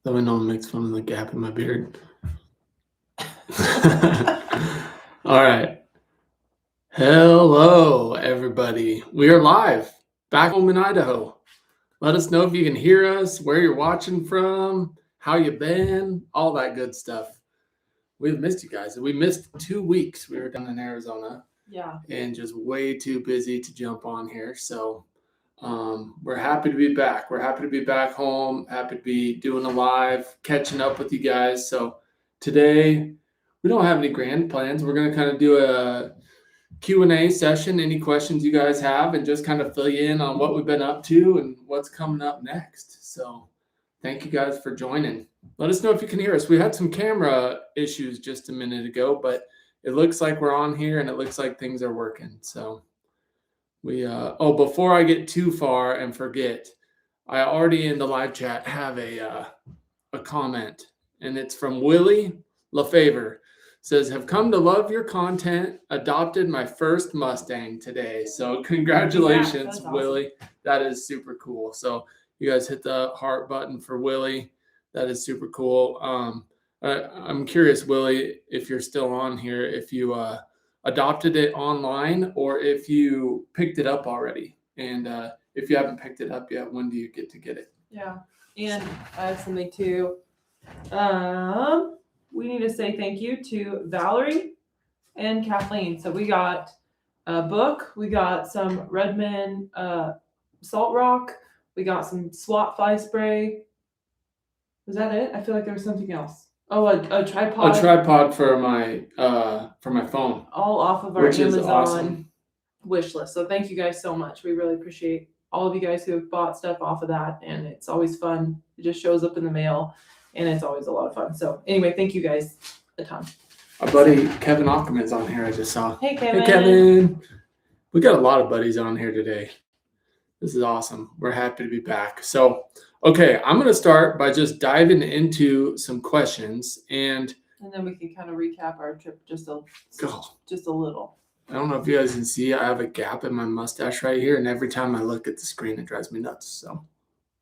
Though I know it makes fun of the gap in my beard. All right. Hello, everybody. We are live back home in Idaho. Let us know if you can hear us, where you're watching from, how you been, all that good stuff. We've missed you guys. We missed 2 weeks. We were down in Arizona. Yeah. And just way too busy to jump on here. So we're happy to be back. We're happy to be back home, happy to be doing a live, catching up with you guys. So today, we don't have any grand plans. We're going to kind of do a Q&A session, any questions you guys have, and just kind of fill you in on what we've been up to and what's coming up next. So thank you guys for joining. Let us know if you can hear us. We had some camera issues just a minute ago, but it looks like we're on here and it looks like things are working. So we, before I get too far and forget, I already in the live chat have a comment, and it's from Willie LaFavor. Says, have come to love your content, adopted my first Mustang today. So congratulations, awesome. Willie. That is super cool. So you guys hit the heart button for Willie. That is super cool. I'm curious, Willie, if you're still on here, if you adopted it online or if you picked it up already. And if you haven't picked it up yet, when do you get to get it? Yeah. And I have something too. We need to say thank you to Valerie and Kathleen. So we got a book, we got some Redmond Salt Rock, we got some SWAT fly spray. Was that it? I feel like there was something else. Oh, a tripod. A tripod for my phone. All off of our which is Amazon awesome. wish list. So thank you guys so much. We really appreciate all of you guys who have bought stuff off of that, and it's always fun. It just shows up in the mail, and it's always a lot of fun. So anyway, thank you guys a ton. Our buddy Kevin Ackerman's on here. I just saw. Hey, Kevin. Hey, Kevin. We got a lot of buddies on here today. This is awesome. We're happy to be back. So, okay, I'm going to start by just diving into some questions, and then we can kind of recap our trip just a little. I don't know if you guys can see, I have a gap in my mustache right here, and every time I look at the screen, it drives me nuts. So,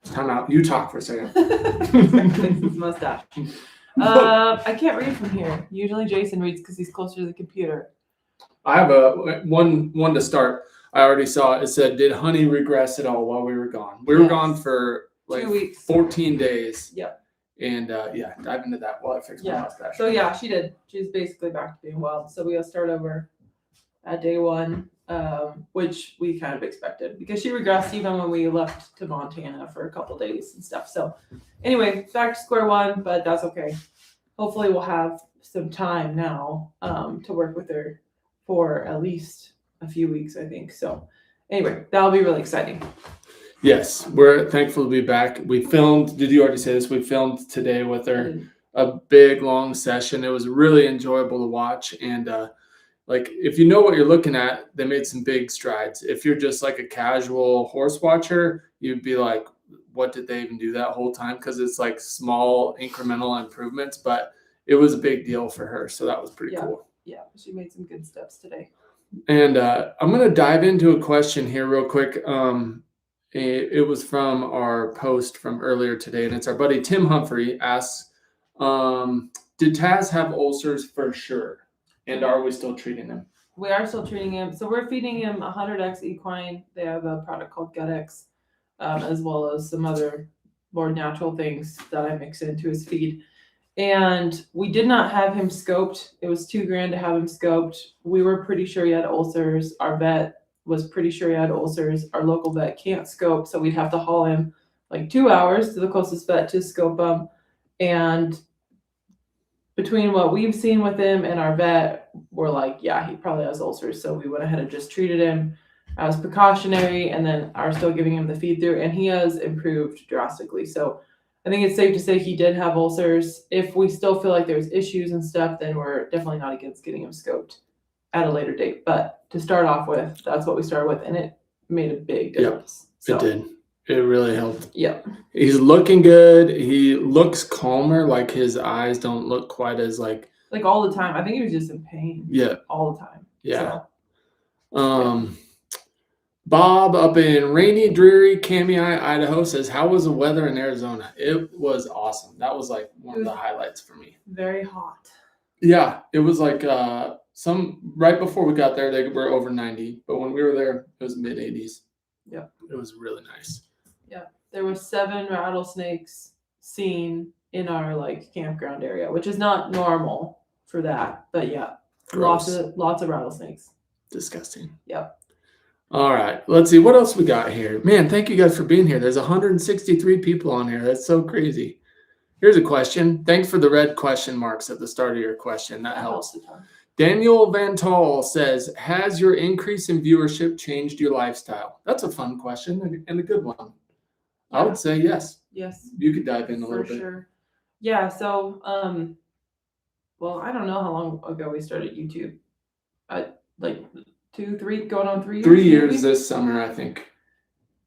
time out. You talk for a second. His mustache. I can't read from here. Usually Jason reads because he's closer to the computer. I have a one to start. I already saw it. It said, did Honey regress at all while we were gone? We were gone for like 2 weeks. 14 days. Yep. And dive into that while I fix my mustache. So yeah, she did. She's basically back to being wild. So we gotta start over at day one, which we kind of expected because she regressed even when we left to Montana for a couple days and stuff. So anyway, back to square one, but that's okay. Hopefully we'll have some time now to work with her for at least a few weeks, I think. So anyway, that'll be really exciting. Yes, we're thankful to be back. We filmed, did you already say this? We filmed today with her a big, long session. It was really enjoyable to watch. And if you know what you're looking at, they made some big strides. If you're just like a casual horse watcher, you'd be like, what did they even do that whole time? Because it's like small incremental improvements, but it was a big deal for her. So that was pretty cool. Yeah, she made some good steps today. And I'm going to dive into a question here real quick. It was from our post from earlier today, and it's our buddy Tim Humphrey asks, did Taz have ulcers for sure? And are we still treating him? We are still treating him. So we're feeding him 100X equine. They have a product called GutX, as well as some other more natural things that I mix into his feed. And we did not have him scoped. It was $2,000 to have him scoped. We were pretty sure he had ulcers. Our vet was pretty sure he had ulcers. Our local vet can't scope, so we'd have to haul him like 2 hours to the closest vet to scope him. And between what we've seen with him and our vet, we're like, yeah, he probably has ulcers. So we went ahead and just treated him as precautionary and then are still giving him the feed through, and he has improved drastically. So I think it's safe to say he did have ulcers. If we still feel like there's issues and stuff, then we're definitely not against getting him scoped at a later date. But to start off with, that's what we started with, and it made a big difference. It did. It really helped. Yep. He's looking good. He looks calmer. Like his eyes don't look quite as like all the time. I think he was just in pain. Yeah. All the time. Yeah. So, Bob up in rainy, dreary Cammy, Idaho says, how was the weather in Arizona? It was awesome. That was like one of the highlights for me. Very hot. Yeah, it was like right before we got there, they were over 90. But when we were there, it was mid 80s. Yeah. It was really nice. Yeah. There were 7 rattlesnakes seen in our like campground area, which is not normal for that. But yeah, Gross. lots of rattlesnakes. Disgusting. Yep. All right, let's see what else we got here. Man, thank you guys for being here. There's 163 people on here. That's so crazy. Here's a question. Thanks for the red question marks at the start of your question. That helps. a ton. Daniel Van Tall says, has your increase in viewership changed your lifestyle? That's a fun question and a good one. Yeah. I would say yes. Yes. You could dive in a For little bit. sure. Yeah, so well, I don't know how long ago we started YouTube. Like 2, 3, going on 3 years. 3 years maybe? this summer, I think.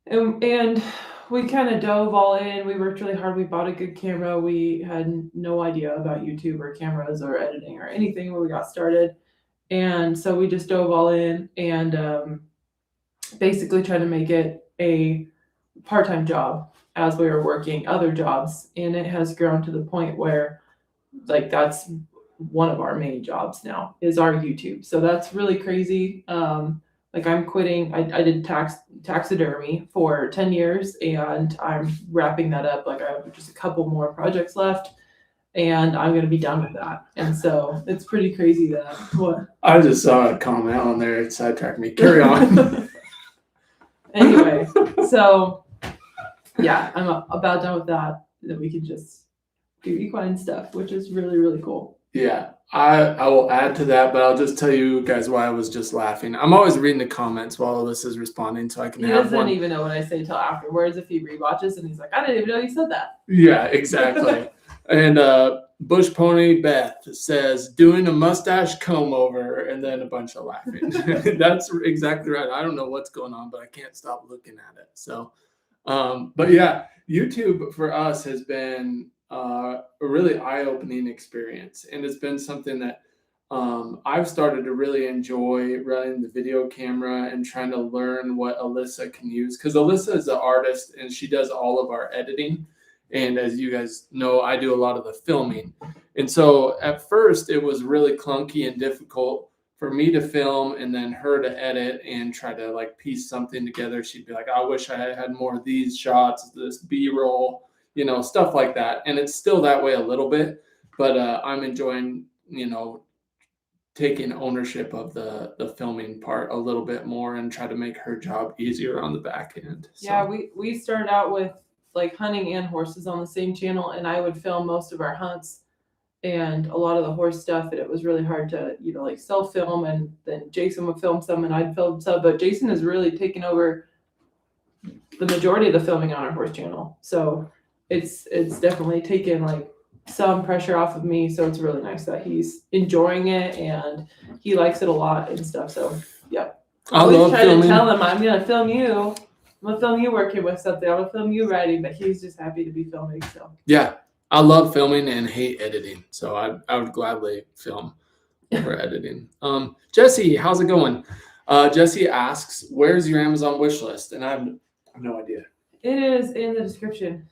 And we kind of dove all in. We worked really hard. We bought a good camera. We had no idea about YouTube or cameras or editing or anything when we got started. And so we just dove all in and basically tried to make it a part-time job as we were working other jobs. And it has grown to the point where like that's one of our main jobs now is our YouTube. So that's really crazy. Like I'm quitting. I did taxidermy for 10 years and I'm wrapping that up. Like I have just a couple more projects left and I'm going to be done with that. And so it's pretty crazy that what I just saw a comment on there. It sidetracked me. Carry on. Anyway, so yeah, I'm about done with that. Then we can just do equine stuff, which is really, really cool. Yeah, I will add to that, but I'll just tell you guys why I was just laughing. I'm always reading the comments while Alyssa's responding, so I can He have doesn't one. even know what I say till afterwards if he rewatches and he's like, I didn't even know you said that. Yeah, exactly. And Bush Pony Beth says, doing a mustache comb over, and then a bunch of laughing. That's exactly right. I don't know what's going on, but I can't stop looking at it. So, but yeah, YouTube for us has been a really eye-opening experience, and it's been something that I've started to really enjoy running the video camera and trying to learn what Alyssa can use, because Alyssa is an artist and she does all of our editing. And as you guys know, I do a lot of the filming. And so at first it was really clunky and difficult for me to film and then her to edit and try to like piece something together. She'd be like, I wish I had more of these shots, this B-roll, stuff like that. And it's still that way a little bit, but I'm enjoying, taking ownership of the filming part a little bit more and try to make her job easier on the back end. So. Yeah, we started out with like hunting and horses on the same channel, and I would film most of our hunts and a lot of the horse stuff, and it was really hard to like self-film, and then Jason would film some and I'd film some, but Jason has really taken over the majority of the filming on our horse channel, so it's definitely taken like some pressure off of me, so it's really nice that he's enjoying it and he likes it a lot and stuff. So yeah, I always try to tell him, I'm gonna film you. I'm gonna film you working with something. I'm gonna film you writing, but he's just happy to be filming. So yeah, I love filming and hate editing, so I would gladly film over editing. Jesse, how's it going? Jesse asks, "Where's your Amazon wish list?" And I have no idea. It is in the description.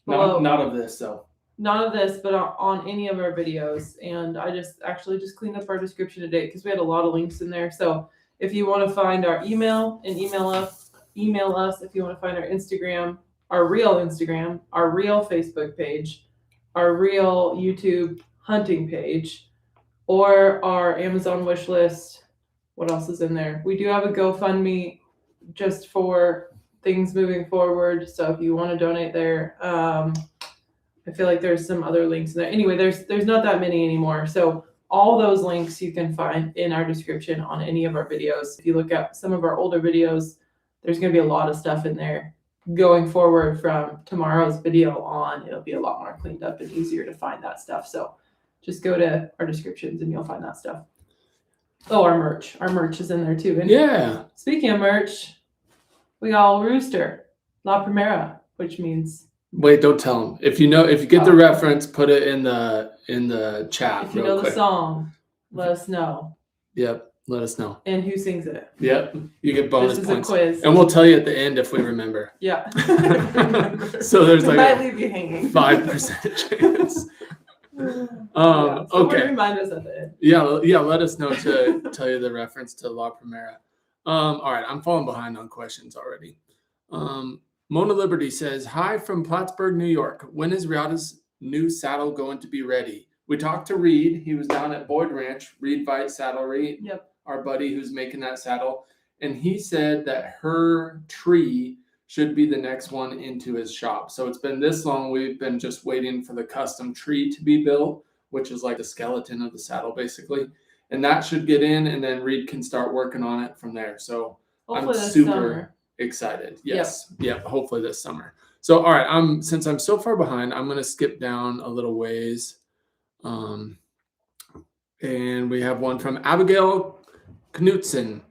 Not of this, though. Not of this, but on any of our videos. And I just cleaned up our description today because we had a lot of links in there. So if you want to find our email and email us. If you want to find our Instagram, our real Facebook page, our real YouTube hunting page, or our Amazon wish list. What else is in there? We do have a GoFundMe just for things moving forward. So if you want to donate there, I feel like there's some other links in there. Anyway, there's not that many anymore. So all those links you can find in our description on any of our videos. If you look at some of our older videos, there's going to be a lot of stuff in there. Going forward from tomorrow's video on, it'll be a lot more cleaned up and easier to find that stuff. So just go to our descriptions and you'll find that stuff. Oh, our merch. Our merch is in there too. And yeah. Speaking of merch, we got a rooster, La Primera, which means. Wait, don't tell them. If you get the reference, put it in the chat. If you know the song, let us know. Yep. Let us know. And who sings it? Yep. You get bonus This is points. a quiz. And we'll tell you at the end if we remember. Yeah. So there's like might a leave you hanging. 5% chance. So Okay. remind us at the end. Yeah. Let us know to tell you the reference to La Primera. All right. I'm falling behind on questions already. Mona Liberty says, "Hi from Plattsburgh, New York. When is Riata's new saddle going to be ready?" We talked to Reed. He was down at Boyd Ranch, Reed Vite Saddlery. Yep. Our buddy who's making that saddle. And he said that her tree should be the next one into his shop. So it's been this long. We've been just waiting for the custom tree to be built, which is like the skeleton of the saddle, basically. And that should get in, and then Reed can start working on it from there. So Hopefully I'm this super summer. excited. Yes. Yep. Hopefully this summer. So, all right. Since I'm so far behind, I'm going to skip down a little ways. And we have one from Abigail Knutson.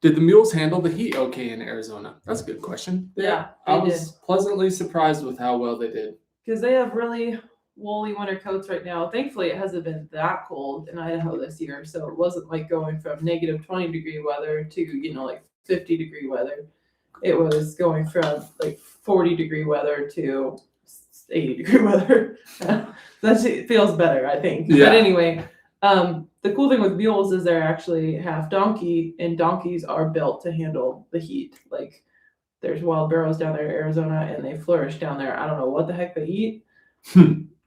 Did the mules handle the heat okay in Arizona? That's a good question. Yeah, I they was pleasantly surprised with how well they did. Because they have really woolly winter coats right now. Thankfully, it hasn't been that cold in Idaho this year. So it wasn't like going from negative 20 degree weather to, like 50 degree weather. It was going from like 40 degree weather to 80 degree weather. That feels better, I think. Yeah. But anyway, the cool thing with mules is they're actually half donkey, and donkeys are built to handle the heat. Like there's wild burros down there in Arizona, and they flourish down there. I don't know what the heck they eat.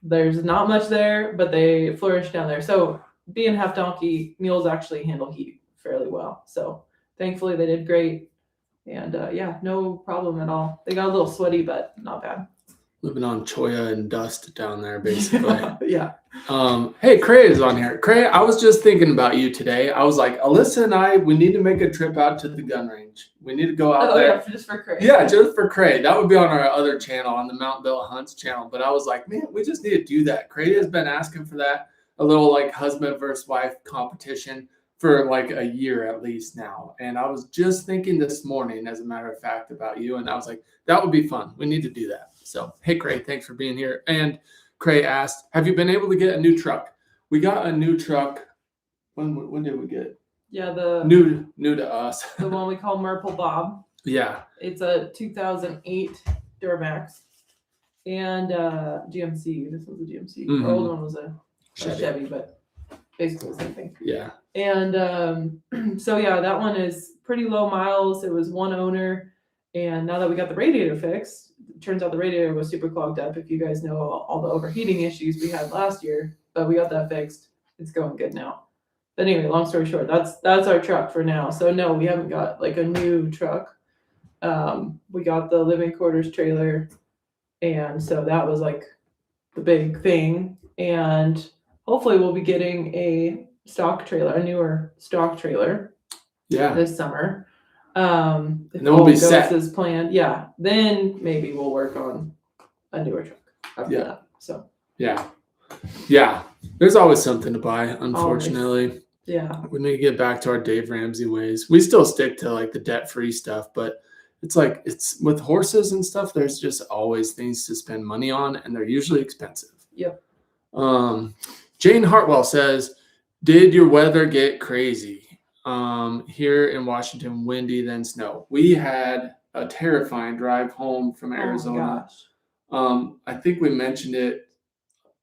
There's not much there, but they flourish down there. So being half donkey, mules actually handle heat fairly well. So thankfully they did great. And no problem at all. They got a little sweaty, but not bad. Living on cholla and dust down there, basically. Yeah. Hey, Cray is on here. Cray, I was just thinking about you today. I was like, Alyssa and we need to make a trip out to the gun range. We need to go out there. Yeah, just for Cray. Yeah, just for Cray. That would be on our other channel, on the Mount Built Hunts channel. But I was like, man, we just need to do that. Cray has been asking for that. A little like husband versus wife competition for like a year at least now. And I was just thinking this morning, as a matter of fact, about you. And I was like, that would be fun. We need to do that. So, hey, Cray, thanks for being here. And Cray asked, have you been able to get a new truck? We got a new truck. When did we get it? Yeah, the new to us. The one we call Merple Bob. Yeah. It's a 2008 Duramax and GMC. This one's a GMC. Mm-hmm. The old one was a Chevy, but basically the same thing. Yeah. And so yeah, that one is pretty low miles. It was one owner, and now that we got the radiator fixed, it turns out the radiator was super clogged up. If you guys know all the overheating issues we had last year, but we got that fixed. It's going good now. But anyway, long story short, that's our truck for now. So no, we haven't got like a new truck. We got the living quarters trailer, and so that was like the big thing. And hopefully we'll be getting a newer stock trailer. Yeah. This summer. If and then we'll be set as planned. Yeah. Then maybe we'll work on a newer truck after that. So yeah. There's always something to buy, unfortunately. Always. Yeah. We need to get back to our Dave Ramsey ways. We still stick to like the debt-free stuff, but it's with horses and stuff, there's just always things to spend money on, and they're usually expensive. Yep. Jane Hartwell says, did your weather get crazy? Here in Washington, windy, then snow. We had a terrifying drive home from Arizona. Oh, I think we mentioned it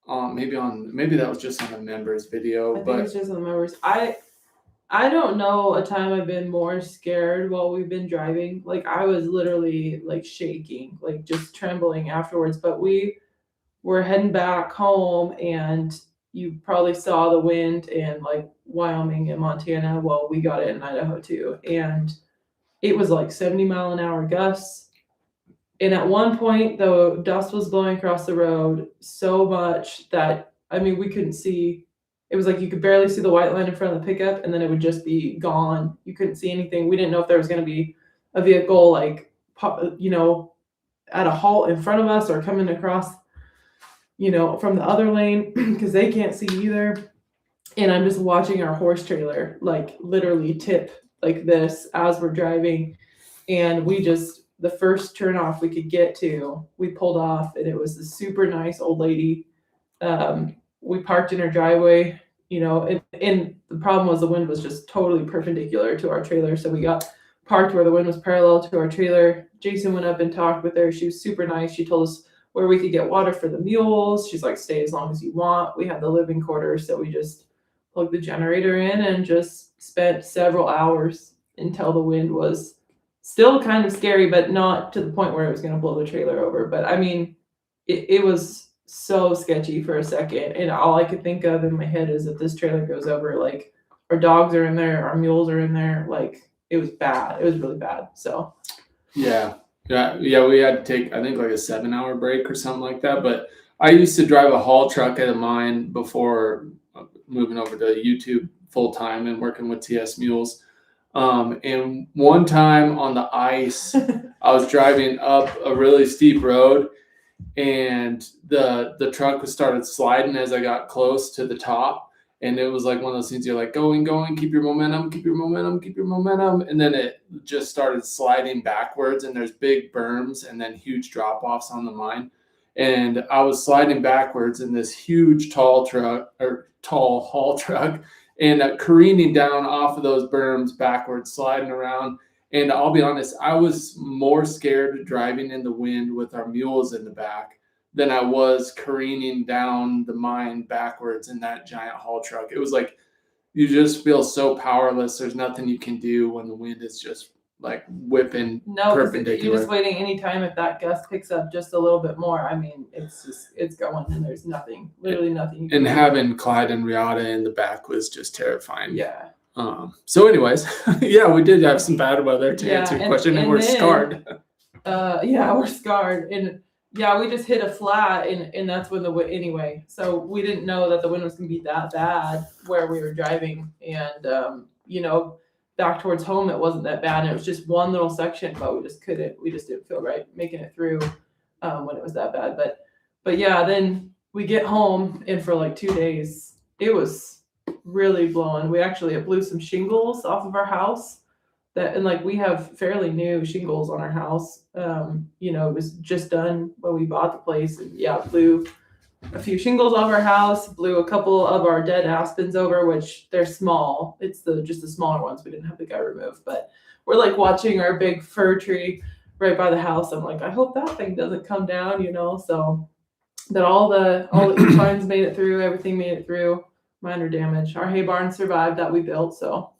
maybe that was just on the members video. I think it's just on the members. I don't know a time I've been more scared while we've been driving. Like I was literally like shaking, like just trembling afterwards. But we were heading back home, and you probably saw the wind in like Wyoming and Montana. Well, we got it in Idaho too. And it was like 70-mile-an-hour gusts. And at one point, the dust was blowing across the road so much that, we couldn't see. It was like you could barely see the white line in front of the pickup, and then it would just be gone. You couldn't see anything. We didn't know if there was going to be a vehicle like, at a halt in front of us or coming across, from the other lane, because they can't see either. And I'm just watching our horse trailer like literally tip like this as we're driving. And the first turn off we could get to, we pulled off, and it was a super nice old lady. We parked in her driveway, and the problem was the wind was just totally perpendicular to our trailer. So we got parked where the wind was parallel to our trailer. Jason went up and talked with her. She was super nice. She told us where we could get water for the mules. She's like, stay as long as you want. We had the living quarters, so we just plugged the generator in and just spent several hours until the wind was still kind of scary, but not to the point where it was going to blow the trailer over. But I mean, it was so sketchy for a second, and all I could think of in my head is if this trailer goes over, like our dogs are in there, our mules are in there, like it was bad. It was really bad. So Yeah. We had to take, I think, like a 7-hour break or something like that. But I used to drive a haul truck at mine before moving over to YouTube full time and working with TS Mules. And one time on the ice, I was driving up a really steep road, and the truck started sliding as I got close to the top. And it was like one of those things you're like, going, keep your momentum. And then it just started sliding backwards, and there's big berms and then huge drop offs on the line. And I was sliding backwards in this huge tall haul truck, and careening down off of those berms backwards, sliding around. And I'll be honest, I was more scared driving in the wind with our mules in the back than I was careening down the mine backwards in that giant haul truck. It was like you just feel so powerless. There's nothing you can do when the wind is just like whipping perpendicular. You're just waiting anytime if that gust picks up just a little bit more. I mean, it's going, and there's literally nothing you can do. Having Clyde and Riata in the back was just terrifying. Yeah. So anyways, yeah, we did have some bad weather to answer your question, and we're scarred. We're scarred. And yeah, we just hit a flat, and that's when anyway. So we didn't know that the wind was going to be that bad where we were driving. And, back towards home, it wasn't that bad. And it was just one little section, but we just didn't feel right making it through when it was that bad. But yeah, then we get home, and for like 2 days, it was really blowing. We actually blew some shingles off of our house. We have fairly new shingles on our house. It was just done when we bought the place, and blew a few shingles off our house, blew a couple of our dead aspens over, which they're small. It's just the smaller ones. We didn't have the guy remove, but we're like watching our big fir tree right by the house. I'm like, I hope that thing doesn't come down, so that all the equines made it through, everything made it through, minor damage. Our hay barn survived that we built, so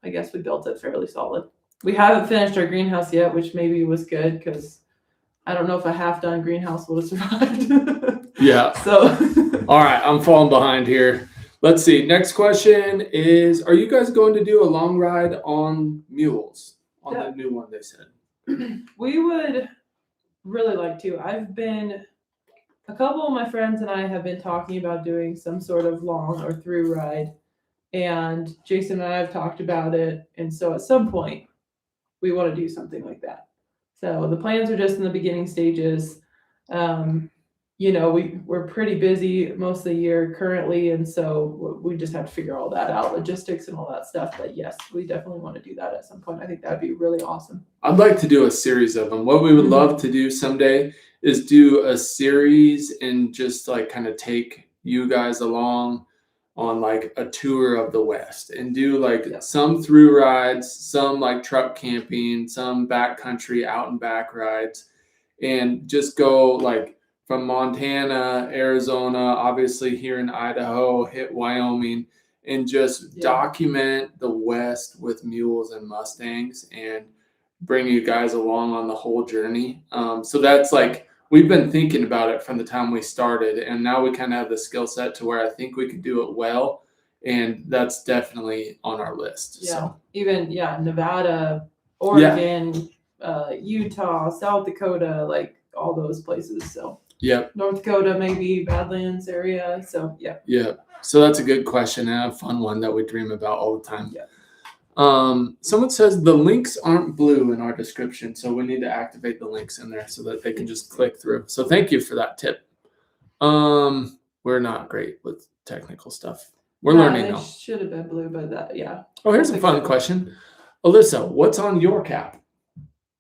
I guess we built it fairly solid. We haven't finished our greenhouse yet, which maybe was good because I don't know if a half-done greenhouse would have survived. Yeah. So. All right, I'm falling behind here. Let's see. Next question is, are you guys going to do a long ride on Mules, on the new one they said? We would really like to. A couple of my friends and I have been talking about doing some sort of long or through ride. And Jason and I have talked about it. And so at some point, we want to do something like that. So the plans are just in the beginning stages. We're pretty busy most of the year currently. And so we just have to figure all that out, logistics and all that stuff. But yes, we definitely want to do that at some point. I think that'd be really awesome. I'd like to do a series of them. What we would love to do someday is do a series and just like kind of take you guys along on like a tour of the West and do like some through rides, some like truck camping, some backcountry out and back rides, and just go like from Montana, Arizona, obviously here in Idaho, hit Wyoming, and just document the West with mules and Mustangs and bring you guys along on the whole journey. So that's like, we've been thinking about it from the time we started, and now we kind of have the skill set to where I think we could do it well. And that's definitely on our list. Yeah. So even, Nevada, Oregon, Utah, South Dakota, like all those places. So North Dakota, maybe Badlands area. So so that's a good question and a fun one that we dream about all the time. Someone says the links aren't blue in our description, so we need to activate the links in there so that they can just click through. So thank you for that tip. We're not great with technical stuff. We're learning though. Should have been blue, but Oh, here's a fun question. Alyssa, what's on your cap?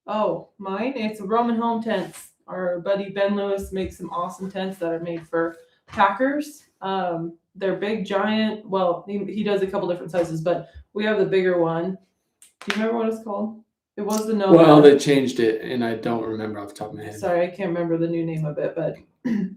Oh, mine? It's Roman home tents. Our buddy Ben Lewis makes some awesome tents that are made for packers. They're big, giant. Well, he does a couple different sizes, but we have the bigger one. Do you remember what it's called? It was the Nomad. Well, they changed it, and I don't remember off the top of my head. Sorry, I can't remember the new name of it, but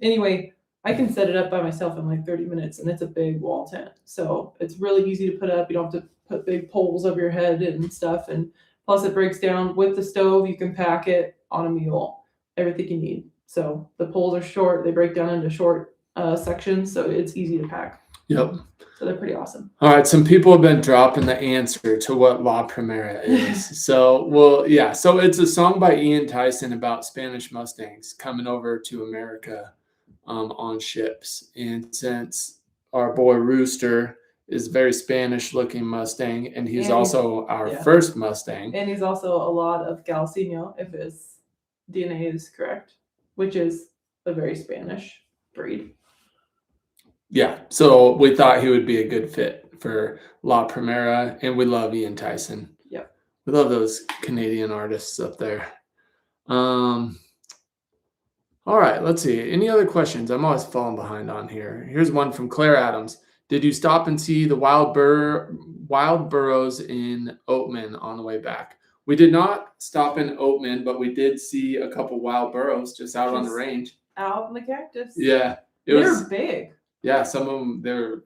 anyway, I can set it up by myself in like 30 minutes, and it's a big wall tent. So it's really easy to put up. You don't have to put big poles over your head and stuff. And plus, it breaks down with the stove. You can pack it on a mule, everything you need. So the poles are short. They break down into short sections, so it's easy to pack. Yep. So they're pretty awesome. All right. Some people have been dropping the answer to what La Primera is. So, well, yeah. So it's a song by Ian Tyson about Spanish Mustangs coming over to America on ships. And since our boy Rooster is a very Spanish-looking Mustang, and he's also our first Mustang. And he's also a lot of Galcino, if his DNA is correct, which is a very Spanish breed. Yeah, so we thought he would be a good fit for La Primera, and we love Ian Tyson. Yep. We love those Canadian artists up there. All right, let's see. Any other questions? I'm always falling behind on here. Here's one from Claire Adams. Did you stop and see the wild burros in Oatman on the way back? We did not stop in Oatman, but we did see a couple wild burros just out on the range. Out in the cactus. Yeah. They're big. Yeah, some of them, they're,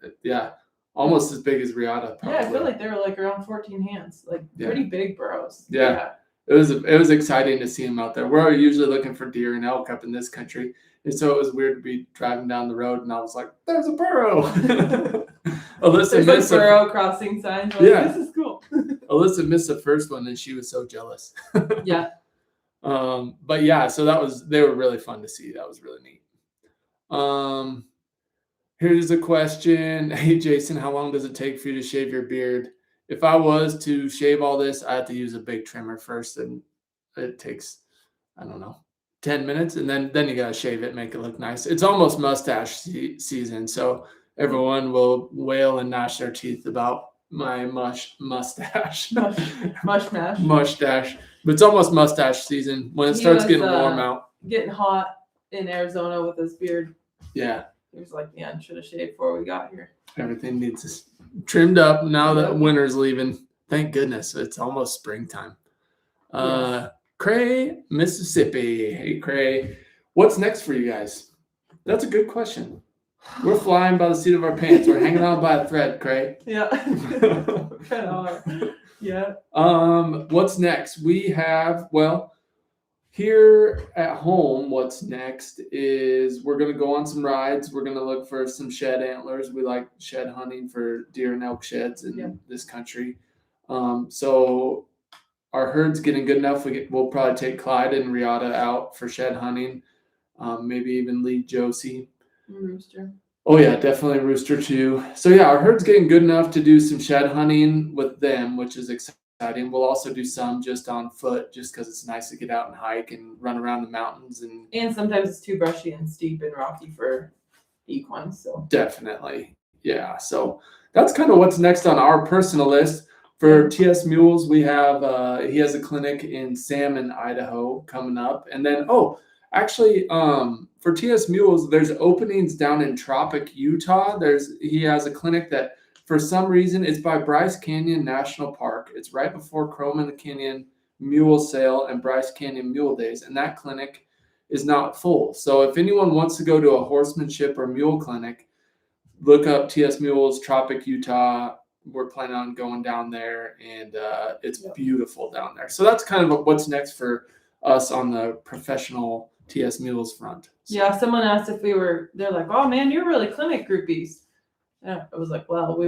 almost as big as Riata. Probably. Yeah, I feel like they were like around 14 hands, like pretty big burros. Yeah. It was exciting to see them out there. We're usually looking for deer and elk up in this country. And so it was weird to be driving down the road and I was like, there's a burro. Alyssa missed like burro crossing signs. Like, this is cool. Alyssa missed the first one and she was so jealous. Yeah. But yeah, so they were really fun to see. That was really neat. Here's a question. Hey, Jason, how long does it take for you to shave your beard? If I was to shave all this, I have to use a big trimmer first, and it takes, 10 minutes, and then you got to shave it, make it look nice. It's almost mustache season, so everyone will wail and gnash their teeth about my mustache. Mustache. But it's almost mustache season when it starts getting warm out. Getting hot in Arizona with his beard. Yeah. He was like, I should have shaved before we got here. Everything needs trimmed up now that winter's leaving. Thank goodness. It's almost springtime. Cray, Mississippi. Hey, Cray. What's next for you guys? That's a good question. We're flying by the seat of our pants. We're hanging on by a thread, Cray. Yeah. Kind of are. Yeah. What's next? We have, here at home, what's next is we're going to go on some rides. We're going to look for some shed antlers. We like shed hunting for deer and elk sheds in this country. So our herd's getting good enough. We'll probably take Clyde and Riata out for shed hunting. Maybe even lead Josie. Rooster. Oh, yeah, definitely Rooster too. So, yeah, our herd's getting good enough to do some shed hunting with them, which is exciting. We'll also do some just on foot, just because it's nice to get out and hike and run around the mountains. And sometimes it's too brushy and steep and rocky for equines. So definitely, yeah. So that's kind of what's next on our personal list. For TS Mules, we have he has a clinic in Salmon, Idaho coming up, and then for TS Mules, there's openings down in Tropic, Utah. He has a clinic that, for some reason, it's by Bryce Canyon National Park. It's right before Chrome in the Canyon Mule Sale and Bryce Canyon Mule Days, and that clinic is not full. So if anyone wants to go to a horsemanship or mule clinic, look up TS Mules, Tropic, Utah. We're planning on going down there, and it's beautiful down there. So that's kind of what's next for us on the professional TS Mules front. So. Yeah, someone asked if they're like, oh man, you're really clinic groupies. I was like, well, we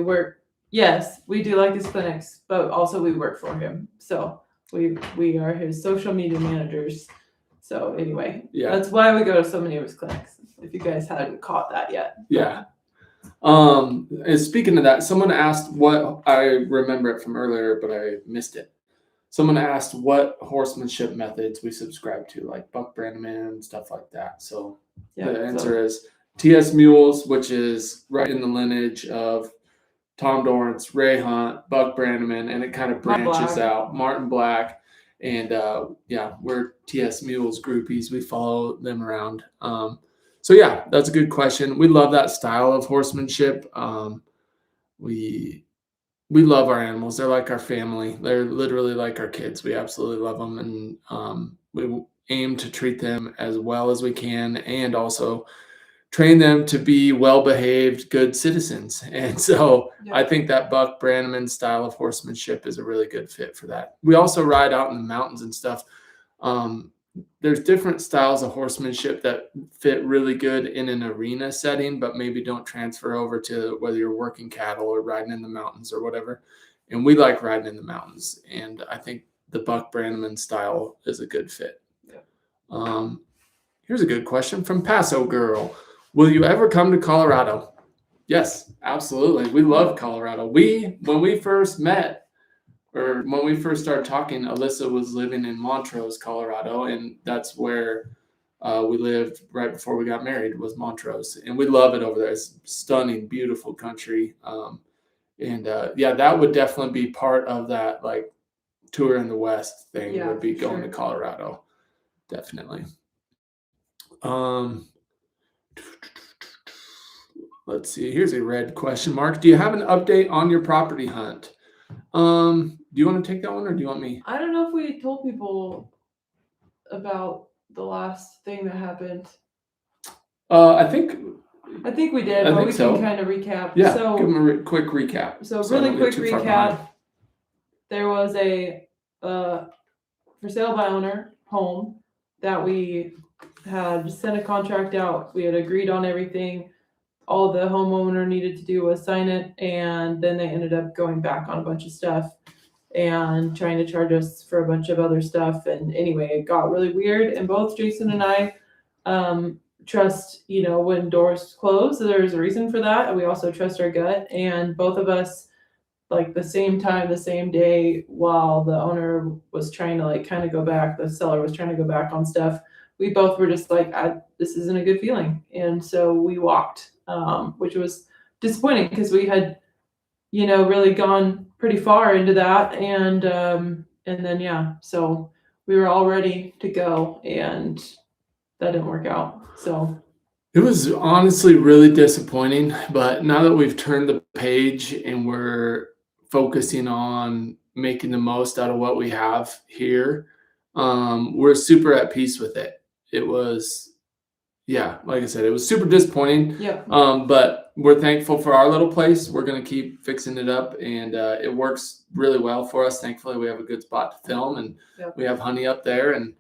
do like his clinics, but also we work for him. So we are his social media managers. So anyway, that's why we go to so many of his clinics, if you guys hadn't caught that yet. Yeah. And speaking of that, someone asked I remember it from earlier, but I missed it. Someone asked what horsemanship methods we subscribe to, like buck brandman, stuff like that. So the answer is TS Mules, which is right in the lineage of Tom Dorrance, Ray Hunt, Buck Brannaman, and it kind of branches out. Martin Black, and we're TS Mules groupies. We follow them around. So yeah, that's a good question. We love that style of horsemanship. We love our animals. They're like our family. They're literally like our kids. We absolutely love them, and we aim to treat them as well as we can, and also train them to be well-behaved, good citizens. And so Yeah. I think that Buck Brannaman style of horsemanship is a really good fit for that. We also ride out in the mountains and stuff. There's different styles of horsemanship that fit really good in an arena setting, but maybe don't transfer over to whether you're working cattle or riding in the mountains or whatever. And we like riding in the mountains. And I think the Buck Brannaman style is a good fit. Yeah. Here's a good question from Paso Girl. Will you ever come to Colorado? Yes, absolutely. We love Colorado. When we first met, or when we first started talking, Alyssa was living in Montrose, Colorado, and that's where we lived right before we got married, was Montrose. And we love it over there. It's stunning, beautiful country. Yeah, that would definitely be part of that like tour in the West thing, Yeah, would be going sure. to Colorado. Definitely. Let's see. Here's a red question mark. Do you have an update on your property hunt? Do you want to take that one, or do you want me? I don't know if we told people about the last thing that happened. I think we did, I but think we so. can kind of recap. Yeah, So give them a quick recap. So I really don't quick get too far behind. recap. There was a for sale by owner home that we had sent a contract out. We had agreed on everything. All the homeowner needed to do was sign it, and then they ended up going back on a bunch of stuff and trying to charge us for a bunch of other stuff. And anyway, it got really weird. And both Jason and I trust, when doors close, there's a reason for that. And we also trust our gut. And both of us, like the same time, the same day, while the owner was trying to like kind of go back, the seller was trying to go back on stuff, we both were just like, this isn't a good feeling. And so we walked, which was disappointing because we had, really gone pretty far into that. And then, yeah, so we were all ready to go, and that didn't work out. So it was honestly really disappointing, but now that we've turned the page and we're focusing on making the most out of what we have here, we're super at peace with it. It was, yeah, like I said, it was super disappointing. yeah, But we're thankful for our little place. We're going to keep fixing it up, and it works really well for us. Thankfully, we have a good spot to film, and Yep. we have Honey up there, and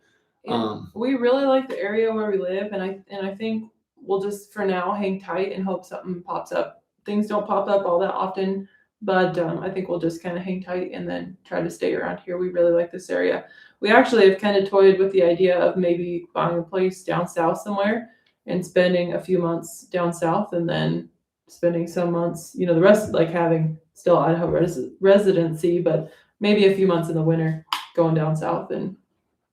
we really like the area where we live, and I think we'll just for now hang tight and hope something pops up. Things don't pop up all that often, but I think we'll just kind of hang tight and then try to stay around here. We really like this area. We actually have kind of toyed with the idea of maybe buying a place down south somewhere and spending a few months down south, and then spending some months, the rest, like having still Idaho residency, but maybe a few months in the winter going down south and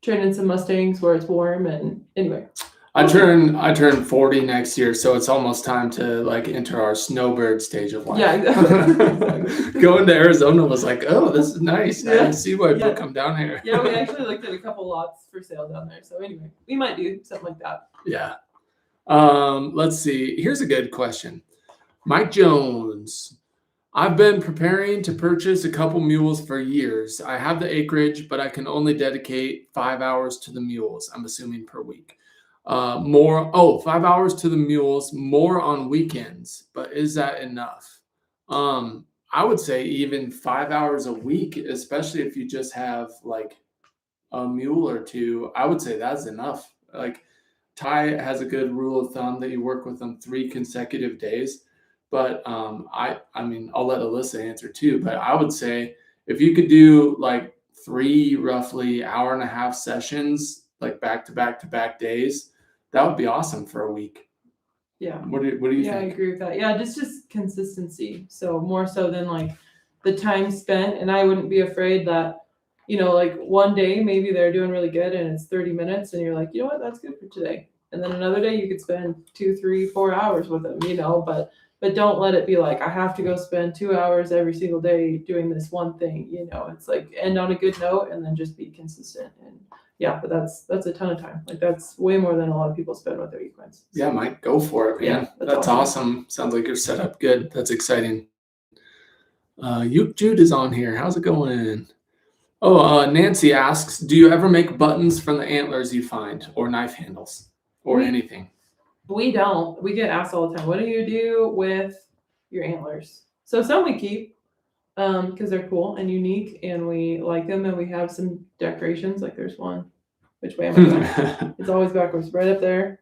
training some Mustangs where it's warm. And anyway, I turn 40 next year, so it's almost time to like enter our snowbird stage of life. Yeah, exactly. Going to Arizona was like, oh, this is nice. Yeah. I see why people Yeah. come down here. Yeah, we actually looked at a couple lots for sale down there. So anyway, we might do something like that. Yeah. Let's see. Here's a good question. Mike Jones. I've been preparing to purchase a couple mules for years. I have the acreage, but I can only dedicate 5 hours to the mules, I'm assuming per week. 5 hours to the mules, more on weekends, but is that enough? I would say even 5 hours a week, especially if you just have like a mule or two, I would say that's enough. Like Ty has a good rule of thumb that you work with them 3 consecutive days. But I mean, I'll let Alyssa answer too. But I would say if you could do like 3 roughly hour-and-a-half sessions, like back to back to back days, that would be awesome for a week. Yeah. What do you Yeah, I think? agree with that. Yeah, just consistency. So more so than like the time spent. And I wouldn't be afraid that, like one day maybe they're doing really good and it's 30 minutes and you're like, you know what, that's good for today. And then another day you could spend 2, 3, 4 hours with them, but but don't let it be like, I have to go spend 2 hours every single day doing this one thing, you know. It's like end on a good note and then just be consistent. And yeah, but that's a ton of time. Like that's way more than a lot of people spend with their equines. Yeah, Mike, go for it, man. Yeah, that's awesome. Sounds like you're set up good. That's exciting. Jude is on here. How's it going? Oh, Nancy asks, do you ever make buttons from the antlers you find, or knife handles, or anything? We don't. We get asked all the time, what do you do with your antlers? So some we keep because they're cool and unique and we like them, and we have some decorations. Like there's one. Which way am I going? It's always backwards. Right up there.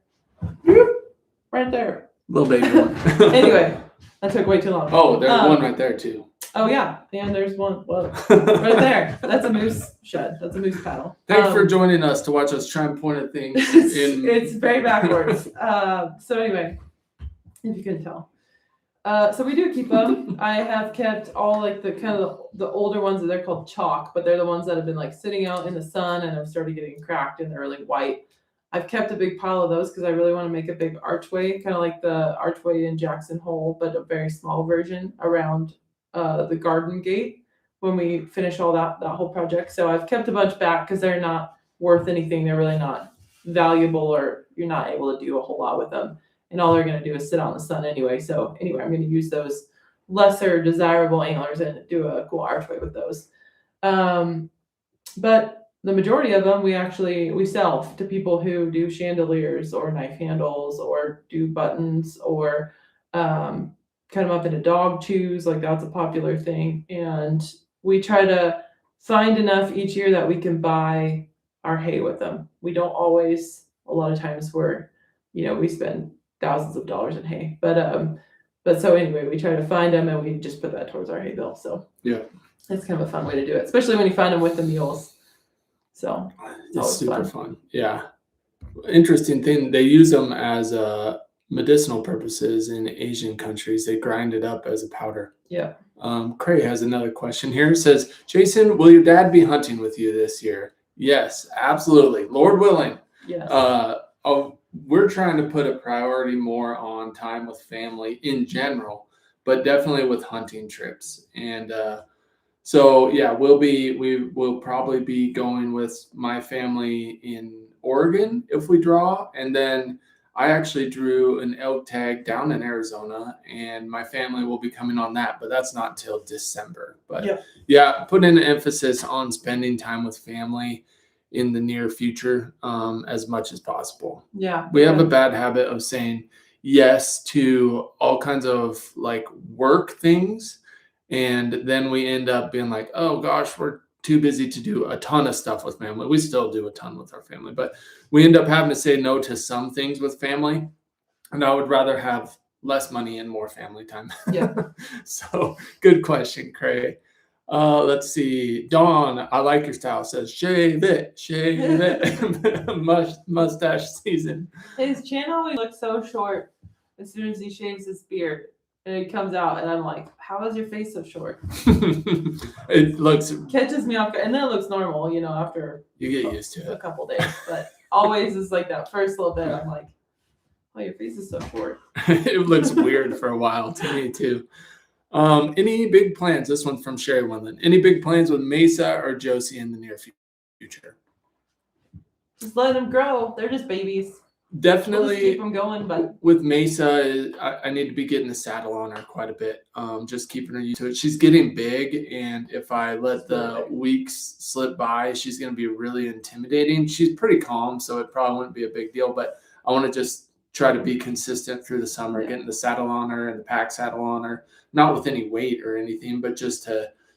Right there. Little baby one. Anyway, that took way too long. Oh, there's one right there too. Oh yeah, and there's one right there. That's a moose shed. That's a moose paddle. Thanks for joining us to watch us try and point at things. It's very backwards. So anyway, if you couldn't tell. So we do keep them. I have kept all like the kind of the older ones that they're called chalk, but they're the ones that have been like sitting out in the sun and have started getting cracked and they're really white. I've kept a big pile of those because I really want to make a big archway, kind of like the archway in Jackson Hole, but a very small version around the garden gate when we finish all that whole project. So I've kept a bunch back because they're not worth anything. They're really not valuable, or you're not able to do a whole lot with them. And all they're going to do is sit out in the sun anyway. So anyway, I'm going to use those lesser desirable antlers and do a cool archway with those. But the majority of them we sell to people who do chandeliers or knife handles or do buttons or cut them up into dog chews. Like that's a popular thing. And we try to find enough each year that we can buy our hay with them. We don't always, a lot of times we spend thousands of dollars in hay, but so anyway, we try to find them and we just put that towards our hay bill. So yeah, it's kind of a fun way to do it, especially when you find them with the mules. So it's super fun. Yeah. Interesting thing. They use them as medicinal purposes in Asian countries. They grind it up as a powder. Yeah. Cray has another question here. It says, Jason, will your dad be hunting with you this year? Yes, absolutely. Lord willing. Yes. We're trying to put a priority more on time with family in general, but definitely with hunting trips. And so yeah, we will probably be going with my family in Oregon if we draw, and then I actually drew an elk tag down in Arizona, and my family will be coming on that, but that's not till December. But yeah, put an emphasis on spending time with family in the near future as much as possible. Yeah. We have a bad habit of saying yes to all kinds of like work things. And then we end up being like, oh gosh, we're too busy to do a ton of stuff with family. We still do a ton with our family, but we end up having to say no to some things with family. And I would rather have less money and more family time. Yeah. So good question, Craig. Let's see. Dawn, I like your style, says shave it. Mustache season. His chin always looks so short as soon as he shaves his beard. And it comes out, and I'm like, how is your face so short? It catches me off, and then it looks normal, after you get used to a couple days. But always is like that first little bit. I'm like, oh, your face is so short. It looks weird for a while to me too. Any big plans? This one's from Sherry Wendland. Any big plans with Mesa or Josie in the near future? Just let them grow. They're just babies. Definitely we'll just keep them going, but with Mesa, I need to be getting the saddle on her quite a bit. Just keeping her used to it. She's getting big, and if I let the weeks slip by, she's going to be really intimidating. She's pretty calm, so it probably wouldn't be a big deal, but I want to just try to be consistent through the summer, getting the saddle on her and the pack saddle on her, not with any weight or anything, but just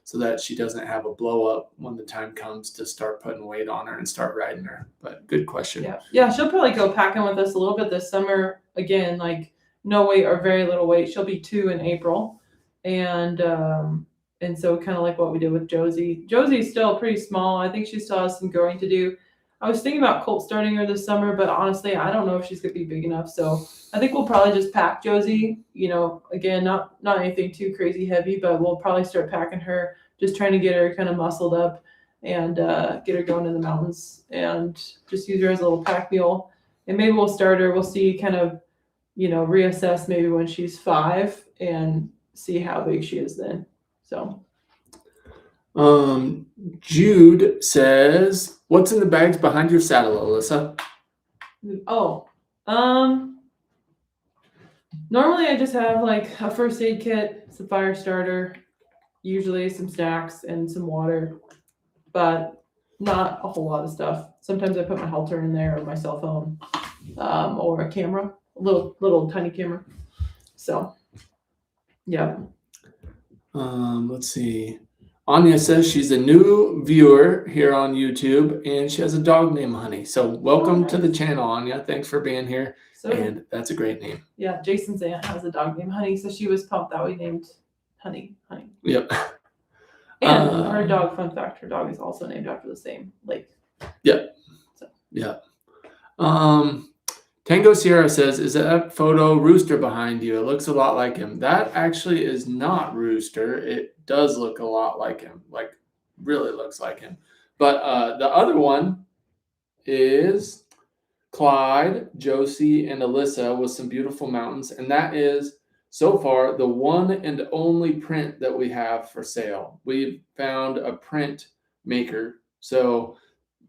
so that she doesn't have a blow up when the time comes to start putting weight on her and start riding her. But good question. Yeah, she'll probably go packing with us a little bit this summer. Again, like no weight or very little weight. She'll be 2 in April. And so kind of like what we did with Josie. Josie's still pretty small. I think she still has some growing to do. I was thinking about colt starting her this summer, but honestly, I don't know if she's going to be big enough. So I think we'll probably just pack Josie, again, not anything too crazy heavy, but we'll probably start packing her, just trying to get her kind of muscled up and get her going in the mountains and just use her as a little pack mule. And maybe we'll start her. We'll see kind of reassess maybe when she's 5 and see how big she is then. So Jude says, "What's in the bags behind your saddle, Alyssa?" Oh, normally I just have like a first aid kit, some fire starter, usually some snacks and some water, but not a whole lot of stuff. Sometimes I put my halter in there or my cell phone, or a camera, a little tiny camera. So, yeah. Let's see. Anya says she's a new viewer here on YouTube and she has a dog named Honey. So welcome to the channel, Anya. Thanks for being here. And that's a great name. Yeah, Jason's aunt has a dog named Honey, so she was pumped that we named Honey. Yep. And her dog, fun fact, her dog is also named after the same lake. Yep. So. Yep. Tango Sierra says, "Is that photo Rooster behind you? It looks a lot like him." That actually is not Rooster. It does look a lot like him, like really looks like him. But the other one is Clyde, Josie, and Alyssa with some beautiful mountains. And that is, so far, the one and only print that we have for sale. We've found a print maker. So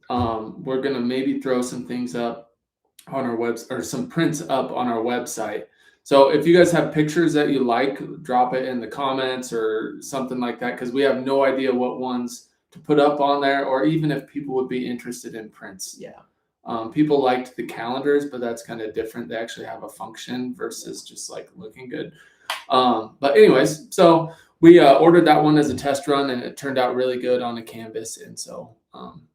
we're going to maybe throw some things up on our website, or some prints up on our website. So if you guys have pictures that you like, drop it in the comments or something like that, because we have no idea what ones to put up on there, or even if people would be interested in prints. Yeah. People liked the calendars, but that's kind of different. They actually have a function versus just like looking good. But anyways, so we ordered that one as a test run and it turned out really good on the canvas. And so,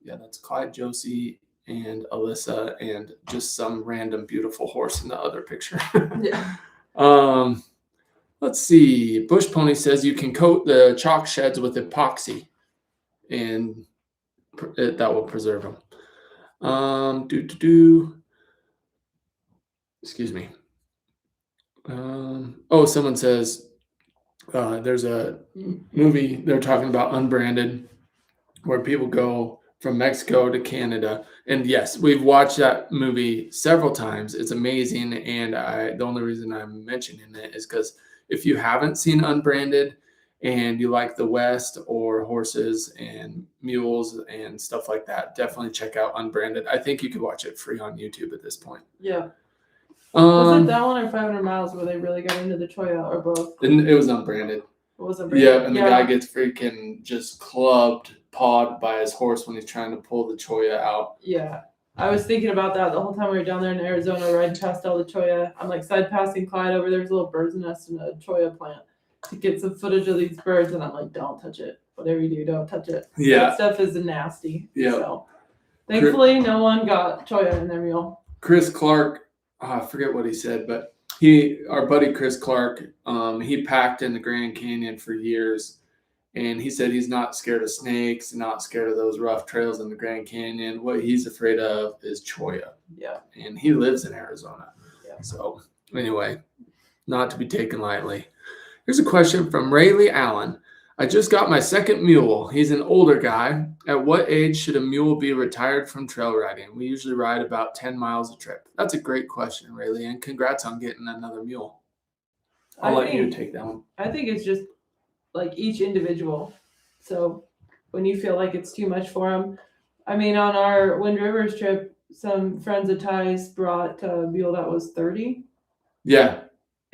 yeah, that's Clyde, Josie, and Alyssa, and just some random beautiful horse in the other picture. Yeah. Let's see. Bush Pony says you can coat the chalk sheds with epoxy and that will preserve them. Excuse me. Someone says there's a movie they're talking about, Unbranded, where people go from Mexico to Canada. And yes, we've watched that movie several times. It's amazing. And the only reason I'm mentioning it is because if you haven't seen Unbranded and you like the West or horses and mules and stuff like that, definitely check out Unbranded. I think you could watch it free on YouTube at this point. Yeah. Was it that one or 500 Miles where they really got into the Choya, or both? It was Unbranded. It was Unbranded. Yeah, and the guy gets freaking just pawed by his horse when he's trying to pull the Choya out. Yeah. I was thinking about that the whole time we were down there in Arizona riding past all the Choya. I'm like side passing Clyde over there's a little bird's nest in a Choya plant to get some footage of these birds, and I'm like, don't touch it. Whatever you do, don't touch it. Yeah. That stuff is nasty. Yeah. So thankfully no one got Choya in their mule. Chris Clark, I forget what he said, but our buddy Chris Clark, he packed in the Grand Canyon for years, and he said he's not scared of snakes, not scared of those rough trails in the Grand Canyon. What he's afraid of is Choya. Yeah. And he lives in Arizona. Yeah. So anyway, not to be taken lightly. Here's a question from Rayleigh Allen. I just got my second mule. He's an older guy. At what age should a mule be retired from trail riding? We usually ride about 10 miles a trip. That's a great question, Rayleigh, and congrats on getting another mule. I'll let you take that one. I think it's just like each individual. So when you feel like it's too much for them, I mean, on our Wind Rivers trip, some friends of Ty's brought a mule that was 30. Yeah.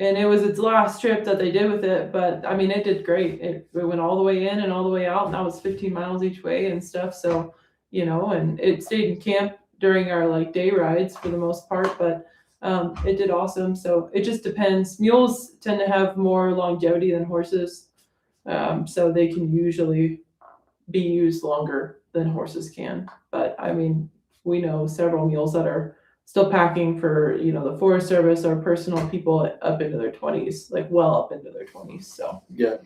And it was its last trip that they did with it, but I mean, it did great. It went all the way in and all the way out, and that was 15 miles each way and stuff. So, and it stayed in camp during our like day rides for the most part, but it did awesome. So it just depends. Mules tend to have more longevity than horses, so they can usually be used longer than horses can. But I mean, we know several mules that are still packing for, the Forest Service or personal people up into their 20s, like well up into their 20s. So yeah.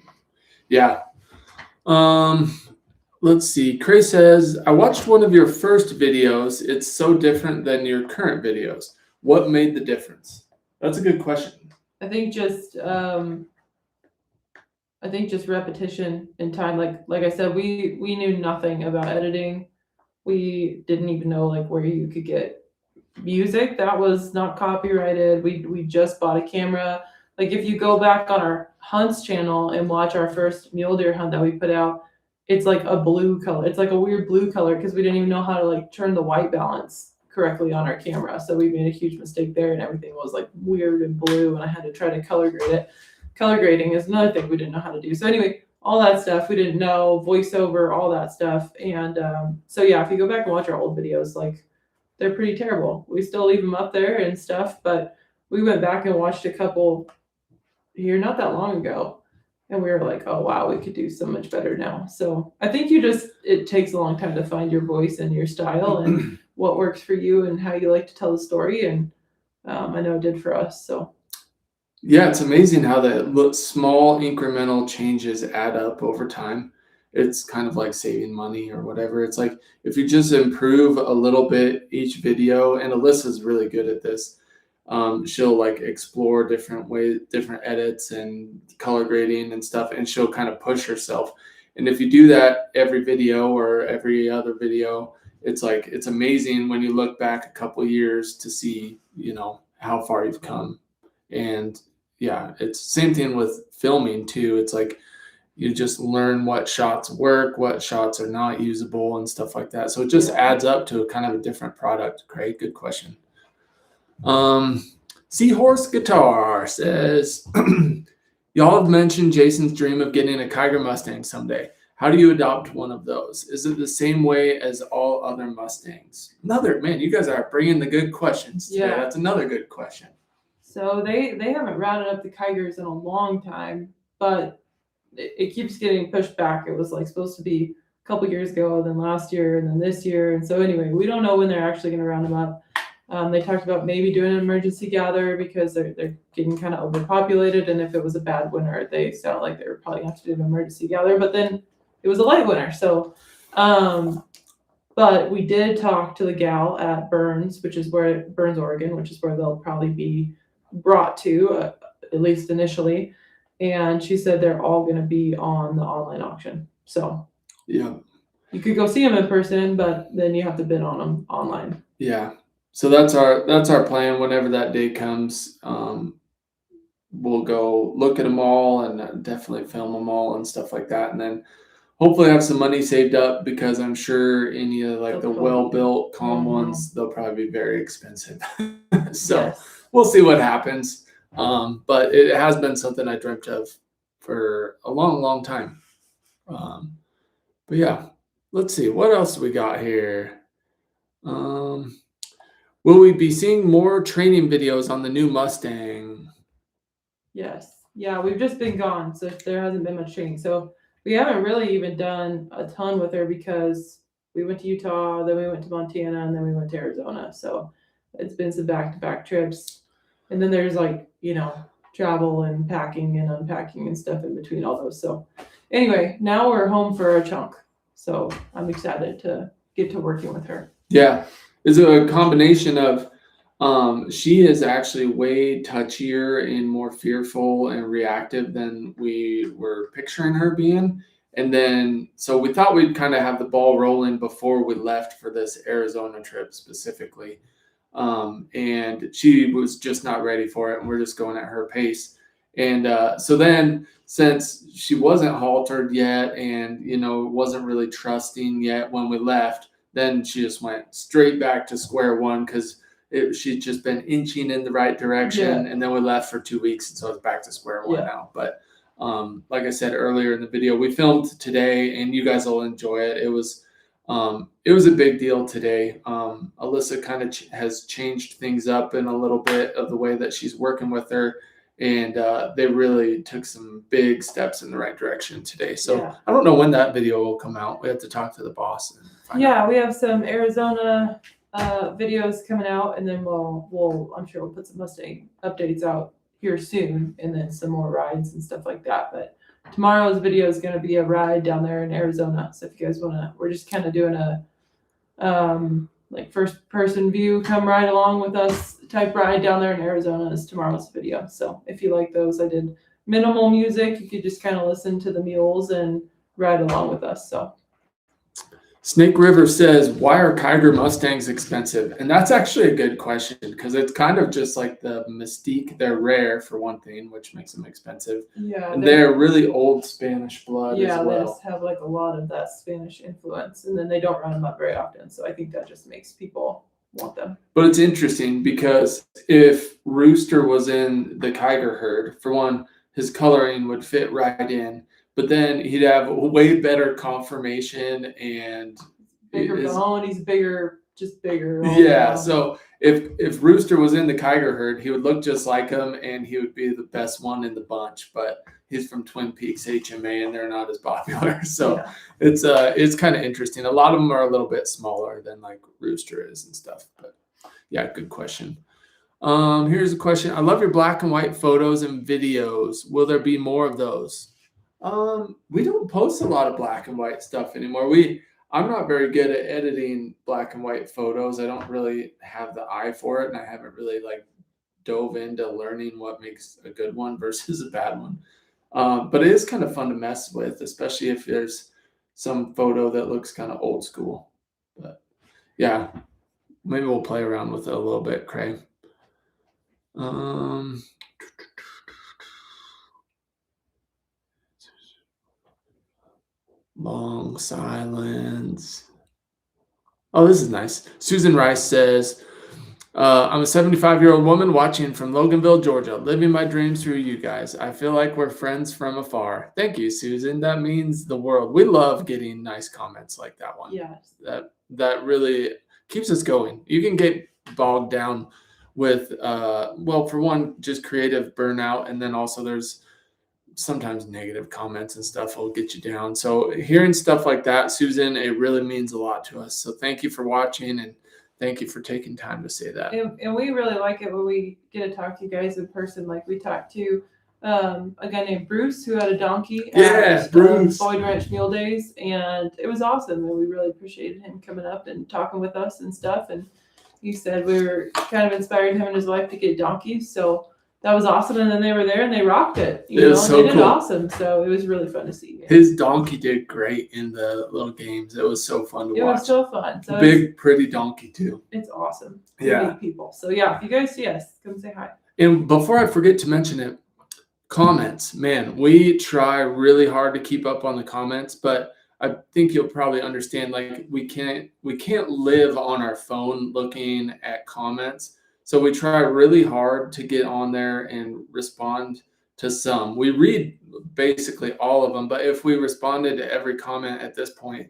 Let's see. Chris says, I watched one of your first videos. It's so different than your current videos. What made the difference? That's a good question. I think just repetition and time. Like I said, we knew nothing about editing. We didn't even know like where you could get music that was not copyrighted. We just bought a camera. Like if you go back on our hunts channel and watch our first mule deer hunt that we put out, it's like a blue color. It's like a weird blue color because we didn't even know how to like turn the white balance correctly on our camera. So we made a huge mistake there, and everything was like weird and blue, and I had to try to color grade it. Color grading is another thing we didn't know how to do. So anyway, all that stuff we didn't know, voiceover, all that stuff. And so yeah, if you go back and watch our old videos, like they're pretty terrible. We still leave them up there and stuff, but we went back and watched a couple here not that long ago, and we were like, oh wow, we could do so much better now. So I think it takes a long time to find your voice and your style and what works for you and how you like to tell the story. And I know it did for us. So Yeah, it's amazing how the small incremental changes add up over time. It's kind of like saving money or whatever. It's like if you just improve a little bit each video, and Alyssa's really good at this. She'll like explore different ways, different edits and color grading and stuff, and she'll kind of push herself. And if you do that every video or every other video, it's like it's amazing when you look back a couple years to see, how far you've come. And yeah, it's same thing with filming too. It's like you just learn what shots work, what shots are not usable, and stuff like that. So it just adds up to a kind of a different product. Craig, good question. Seahorse Guitar says, y'all have mentioned Jason's dream of getting a Kiger Mustang someday. How do you adopt one of those? Is it the same way as all other Mustangs? Man, you guys are bringing the good questions today. Yeah. That's another good question. So they haven't rounded up the Kigers in a long time, but it keeps getting pushed back. It was like supposed to be a couple years ago, then last year, and then this year. And so anyway, we don't know when they're actually going to round them up. They talked about maybe doing an emergency gather because they're getting kind of overpopulated, and if it was a bad winter, they sound like they were probably going to have to do an emergency gather. But then it was a light winter, so. But we did talk to the gal at Burns, Oregon, which is where they'll probably be brought to, at least initially, and she said they're all going to be on the online auction. So yeah, you could go see them in person, but then you have to bid on them online. Yeah. So that's our plan. Whenever that day comes, we'll go look at them all and definitely film them all and stuff like that, and then hopefully have some money saved up because I'm sure any of like the well-built calm ones, they'll probably be very expensive. So yes. We'll see what happens. But it has been something I dreamt of for a long, long time. But yeah, let's see what else we got here. Will we be seeing more training videos on the new Mustang? Yes. Yeah, we've just been gone, so there hasn't been much training. So we haven't really even done a ton with her because we went to Utah, then we went to Montana, and then we went to Arizona. So it's been some back-to-back trips. And then there's like, travel and packing and unpacking and stuff in between all those. So anyway, now we're home for a chunk. So I'm excited to get to working with her. Yeah. It's a combination of she is actually way touchier and more fearful and reactive than we were picturing her being. And then, so we thought we'd kind of have the ball rolling before we left for this Arizona trip specifically. And she was just not ready for it. And we're just going at her pace. And so then, since she wasn't haltered yet and, wasn't really trusting yet when we left, then she just went straight back to square one because she'd just been inching in the right direction. Yeah. And then we left for 2 weeks. And so it's back to square one now. But like I said earlier in the video, we filmed today and you guys will enjoy it. It was a big deal today. Alyssa kind of has changed things up in a little bit of the way that she's working with her. And they really took some big steps in the right direction today. So I don't know when that video will come out. We have to talk to the boss. And find out. We have some Arizona videos coming out, and then I'm sure we'll put some Mustang updates out here soon, and then some more rides and stuff like that. But tomorrow's video is going to be a ride down there in Arizona. So if you guys want to, we're just kind of doing a like first person view, come ride along with us type ride down there in Arizona is tomorrow's video. So if you like those, I did minimal music. You could just kind of listen to the mules and ride along with us. So Snake River says, why are Kiger Mustangs expensive? And that's actually a good question because it's kind of just like the mystique. They're rare for one thing, which makes them expensive. Yeah, And they're really old Spanish blood as they well. just have like a lot of that Spanish influence, and then they don't run them up very often. So I think that just makes people want them. But it's interesting because if Rooster was in the Kiger herd, for one, his coloring would fit right in. But then he'd have a way better conformation and bigger bone. He's bigger, just bigger. Yeah. So if Rooster was in the Kiger herd, he would look just like him, and he would be the best one in the bunch. But he's from Twin Peaks HMA, and they're not as popular. So it's kind of interesting. A lot of them are a little bit smaller than like Rooster is and stuff. But yeah, good question. Here's a question. I love your black and white photos and videos. Will there be more of those? We don't post a lot of black and white stuff anymore. I'm not very good at editing black and white photos. I don't really have the eye for it, and I haven't really like dove into learning what makes a good one versus a bad one. But it is kind of fun to mess with, especially if there's some photo that looks kind of old school. But yeah, maybe we'll play around with it a little bit, Craig. Long silence. Oh, this is nice. Susan Rice says, I'm a 75-year-old woman watching from Loganville, Georgia, living my dreams through you guys. I feel like we're friends from afar. Thank you, Susan. That means the world. We love getting nice comments like that one. Yes. That really keeps us going. You can get bogged down with, well, for one, just creative burnout, and then also there's sometimes negative comments and stuff will get you down. So hearing stuff like that, Susan, it really means a lot to us. So thank you for watching, and thank you for taking time to say that. And we really like it when we get to talk to you guys in person. Like we talked to a guy named Bruce who had a donkey at Bruce. Boyd Ranch Mule Days, and it was awesome. And we really appreciated him coming up and talking with us and stuff. And he said we were kind of inspiring him and his wife to get donkeys. So that was awesome. And then they were there and they rocked it. It was so they did cool. Awesome. So it was really fun to see. His donkey did great in the little games. It was so fun to watch. It was so fun. So big, pretty donkey too. It's awesome. Yeah. Meet people. So yeah, if you guys see us, come say hi. And before I forget to mention it, comments, man, we try really hard to keep up on the comments, but I think you'll probably understand, like we can't live on our phone looking at comments. So we try really hard to get on there and respond to some. We read basically all of them, but if we responded to every comment at this point,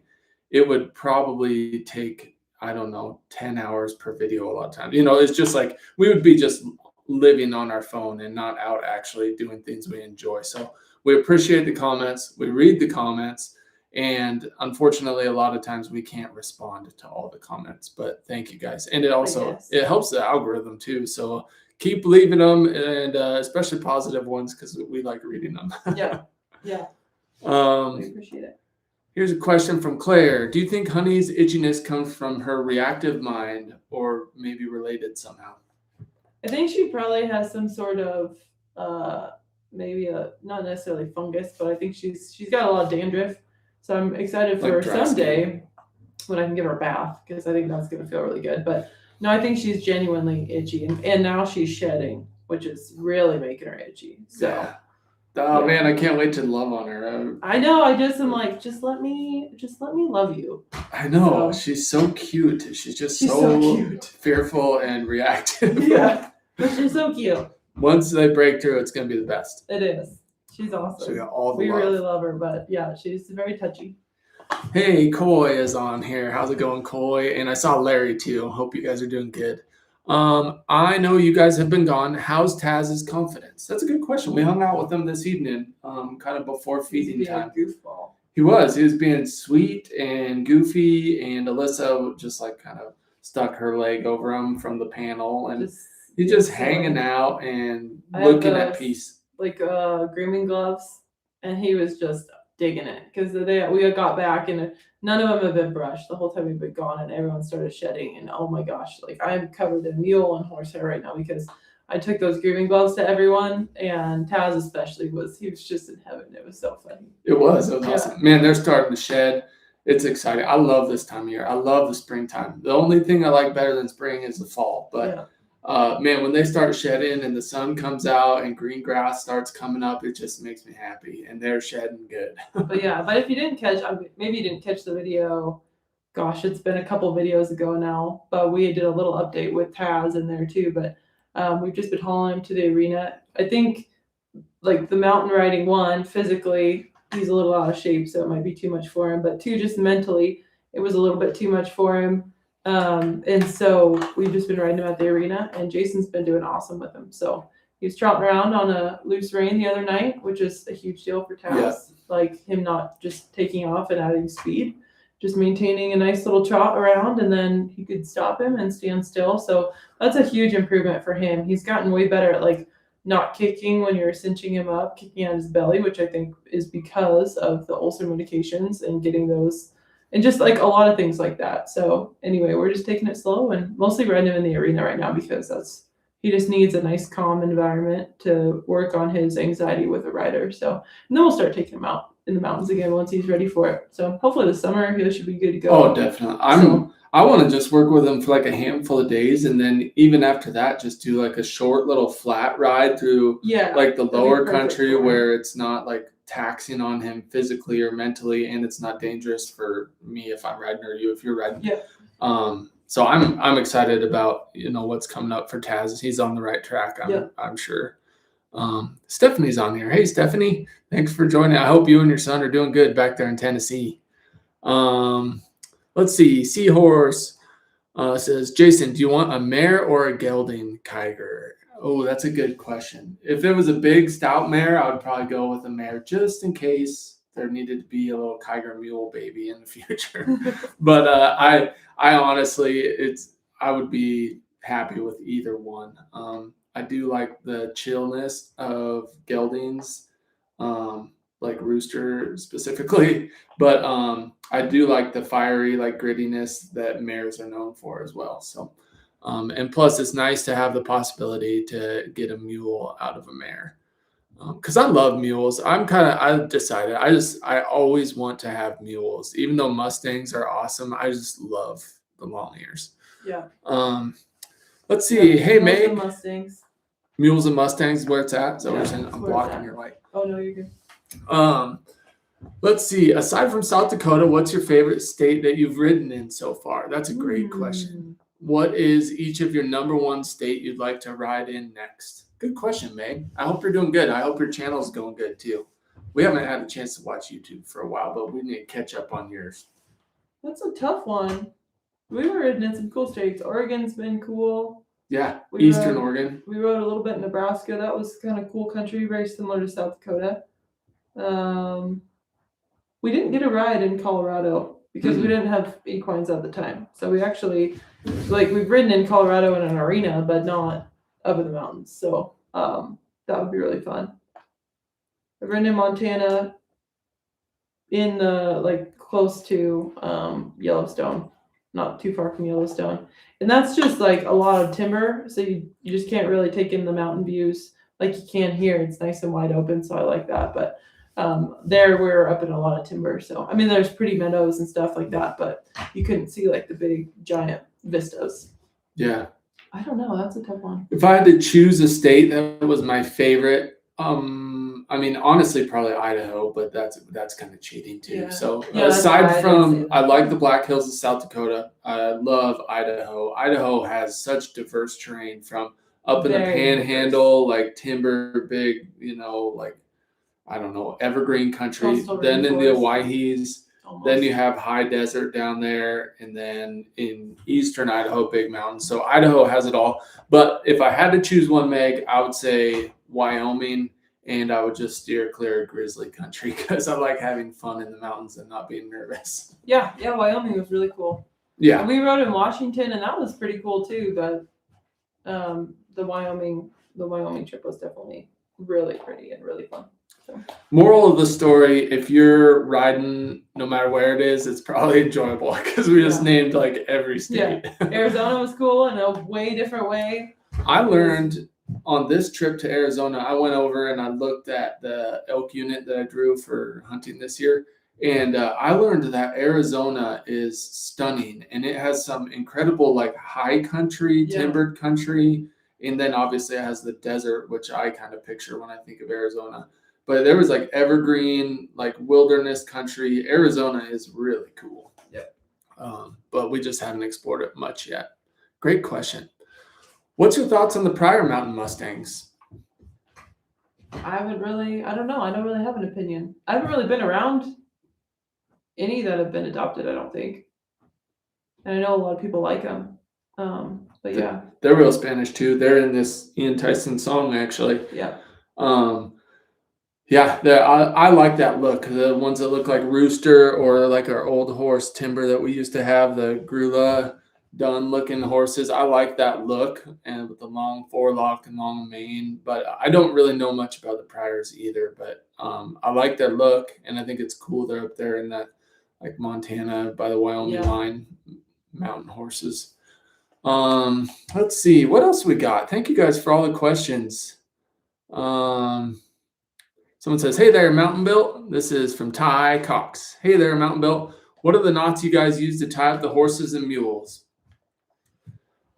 it would probably take, I don't know, 10 hours per video a lot of times. It's just like we would be just living on our phone and not out actually doing things we enjoy. So we appreciate the comments. We read the comments. And unfortunately, a lot of times we can't respond to all the comments, but thank you guys. And it also, it helps the algorithm too. So keep leaving them, and especially positive ones, because we like reading them. Yeah. We appreciate it. Here's a question from Claire. Do you think Honey's itchiness comes from her reactive mind or maybe related somehow? I think she probably has some sort of maybe not necessarily fungus, but I think she's got a lot of dandruff. So I'm excited for her someday when I can give her a bath, because I think that's going to feel really good. But no, I think she's genuinely itchy, and now she's shedding, which is really making her itchy. So, man, I can't wait to love on her. I know. I just am like, just let me love you. I know. She's so cute. She's so cute, fearful, and reactive. Yeah, but she's so cute. Once they break through, it's going to be the best. It is. She's awesome. She got all the love. really love her, but yeah, she's very touchy. Hey, Coy is on here. How's it going, Coy? And I saw Larry too. Hope you guys are doing good. I know you guys have been gone. How's Taz's confidence? That's a good question. We hung out with him this evening, kind of before feeding time. Goofball. He was being sweet and goofy, and Alyssa just like kind of stuck her leg over him from the panel, and he's just hanging out and looking at peace. Like grooming gloves, and he was just digging it, because we got back and none of them have been brushed the whole time we've been gone, and everyone started shedding, and oh my gosh, like I'm covered in mule and horsehair right now because I took those grooming gloves to everyone, and Taz especially he was just in heaven. It was so funny. It was awesome. Man, they're starting to shed. It's exciting. I love this time of year. I love the springtime. The only thing I like better than spring is the fall. But man, when they start shedding and the sun comes out and green grass starts coming up, it just makes me happy. And they're shedding good. But if you didn't catch, maybe you didn't catch the video. Gosh, it's been a couple videos ago now, but we did a little update with Taz in there too. But we've just been hauling him to the arena. I think like the mountain riding, one, physically, he's a little out of shape, so it might be too much for him. But two, just mentally, it was a little bit too much for him. And so we've just been riding him at the arena, and Jason's been doing awesome with him. So he was trotting around on a loose rein the other night, which is a huge deal for Taz. Yeah. Like him not just taking off and adding speed, just maintaining a nice little trot around, and then he could stop him and stand still. So that's a huge improvement for him. He's gotten way better at like not kicking when you're cinching him up, kicking at his belly, which I think is because of the ulcer medications and getting those, and just like a lot of things like that. So anyway, we're just taking it slow and mostly riding him in the arena right now because he just needs a nice calm environment to work on his anxiety with a rider. So, and then we'll start taking him out in the mountains again once he's ready for it. So hopefully this summer he should be good to go. Oh, definitely. I want to just work with him for like a handful of days, and then even after that, just do like a short little flat ride through like the lower country where it's not like taxing on him physically or mentally, and it's not dangerous for me if I'm riding or you if you're riding. Yeah. So I'm excited about what's coming up for Taz. He's on the right track. I'm sure. Stephanie's on here. Hey Stephanie, thanks for joining. I hope you and your son are doing good back there in Tennessee. Let's see. Seahorse says, Jason, do you want a mare or a gelding Kiger? Oh, that's a good question. If it was a big stout mare, I would probably go with a mare just in case there needed to be a little Kiger Mule baby in the future. But I honestly, I would be happy with either one. I do like the chillness of geldings, like Rooster specifically, but I do like the fiery, like grittiness that mares are known for as well. So, and plus it's nice to have the possibility to get a mule out of a mare. Cause I love mules. I decided I always want to have mules, even though Mustangs are awesome. I just love the long ears. Yeah. Let's see. Hey, Meg. Mustangs. Mules and Mustangs, where it's at. So I'm blocking your light. Oh no, you're good. Let's see. Aside from South Dakota, what's your favorite state that you've ridden in so far? That's a great question. What is each of your number one state you'd like to ride in next? Good question, Meg. I hope you're doing good. I hope your channel's going good too. We haven't had a chance to watch YouTube for a while, but we need to catch up on yours. That's a tough one. We were ridden in some cool states. Oregon's been cool. Yeah, Eastern Oregon. We rode a little bit in Nebraska. That was kind of cool country, very similar to South Dakota. We didn't get a ride in Colorado because we didn't have equines at the time. So we actually, we've ridden in Colorado in an arena, but not up in the mountains. So that would be really fun. I've ridden in Montana in the, close to Yellowstone, not too far from Yellowstone. And that's just a lot of timber. So you just can't really take in the mountain views like you can here. It's nice and wide open. So I like that. But there we're up in a lot of timber. So, I mean, there's pretty meadows and stuff like that, but you couldn't see the big giant vistas. Yeah. I don't know. That's a tough one. If I had to choose a state that was my favorite, I mean, honestly, probably Idaho, but that's kind of cheating too. Yeah. So Yeah, aside from, I like the Black Hills of South Dakota. I love Idaho. Idaho has such diverse terrain from up in the Panhandle, timber, big, I don't know, evergreen country. Coastal then in the rainforest. Owyhees. Almost. Then you have high desert down there, and then in eastern Idaho, big mountains. So Idaho has it all. But if I had to choose one, Meg, I would say Wyoming, and I would just steer clear of grizzly country because I like having fun in the mountains and not being nervous. Yeah, Wyoming was really cool. Yeah. And we rode in Washington, and that was pretty cool too. But the Wyoming trip was definitely really pretty and really fun. So. Moral of the story, if you're riding, no matter where it is, it's probably enjoyable because we just named every state. Yeah. Arizona was cool in a way different way. I learned on this trip to Arizona, I went over and I looked at the elk unit that I drew for hunting this year. And I learned that Arizona is stunning, and it has some incredible like high country, timbered country, and then obviously it has the desert, which I kind of picture when I think of Arizona. But there was like evergreen, like wilderness country. Arizona is really cool. Yep. But we just haven't explored it much yet. Great question. What's your thoughts on the prior mountain Mustangs? I don't know. I don't really have an opinion. I haven't really been around any that have been adopted, I don't think. And I know a lot of people like them. But yeah. They're real Spanish too. They're in this Ian Tyson song, actually. Yeah. Yeah, I like that look. The ones that look like Rooster or like our old horse Timber that we used to have, the Grula done looking horses. I like that look, and with the long forelock and long mane. But I don't really know much about the priors either. But I like their look, and I think it's cool they're up there in that like Montana by the Wyoming line, mountain horses. Let's see what else we got. Thank you guys for all the questions. Someone says, "Hey there, Mountain Built." This is from Ty Cox. "Hey there, Mountain Built. What are the knots you guys use to tie up the horses and mules?"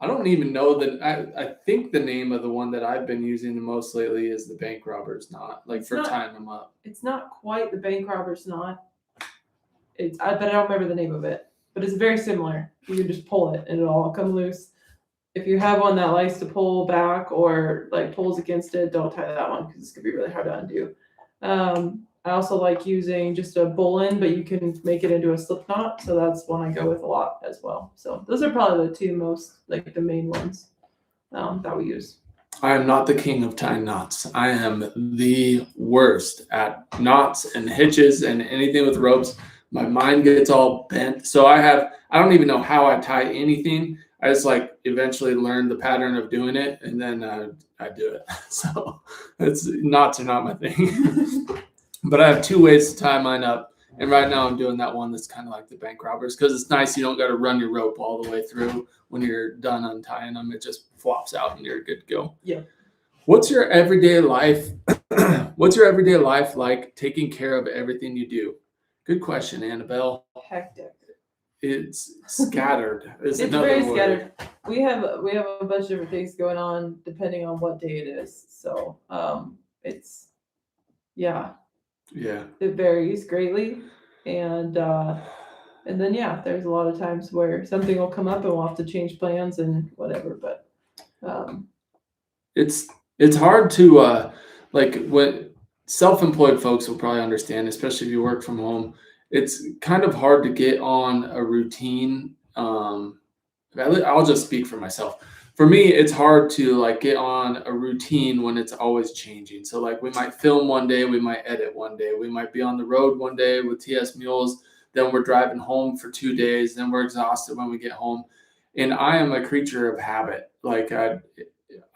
I don't even know that. I think the name of the one that I've been using the most lately is the bank robbers knot, like for tying them up. It's not quite the bank robbers knot. But I don't remember the name of it. But it's very similar. You can just pull it and it'll all come loose. If you have one that likes to pull back or like pulls against it, don't tie that one because it's gonna be really hard to undo. I also like using just a bullin, but you can make it into a slip knot. So that's one I go with a lot as well. So those are probably the two most, like the main ones that we use. I am not the king of tying knots. I am the worst at knots and hitches and anything with ropes. My mind gets all bent. So I don't even know how I tie anything. I just like eventually learn the pattern of doing it, and then I do it. So knots are not my thing. But I have two ways to tie mine up. And right now I'm doing that one that's kind of like the bank robbers because it's nice. You don't got to run your rope all the way through when you're done untying them. It just flops out and you're good to go. Yeah. What's your everyday life? What's your everyday life like taking care of everything you do? Good question, Annabelle. Hectic. It's scattered. It's very scattered. We have a bunch of different things going on depending on what day it is. So it's it varies greatly, and then there's a lot of times where something will come up and we'll have to change plans and whatever. But it's hard to like what self-employed folks will probably understand, especially if you work from home. It's kind of hard to get on a routine. I'll just speak for myself. For me, it's hard to like get on a routine when it's always changing. So like we might film one day, we might edit one day, we might be on the road one day with TS Mules, then we're driving home for 2 days, then we're exhausted when we get home. And I am a creature of habit. Like I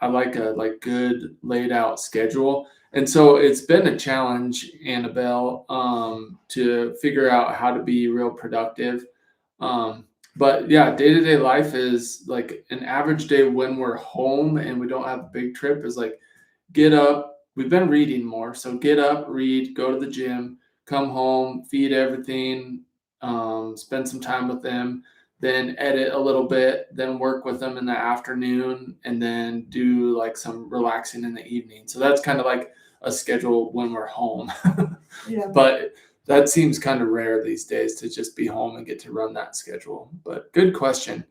like a good laid out schedule. And so it's been a challenge, Annabelle, to figure out how to be real productive. But yeah, day-to-day life is like an average day when we're home and we don't have a big trip is like get up. We've been reading more. So get up, read, go to the gym, come home, feed everything, spend some time with them, then edit a little bit, then work with them in the afternoon, and then do like some relaxing in the evening. So that's kind of like a schedule when we're home. Yeah. But that seems kind of rare these days to just be home and get to run that schedule. But good question.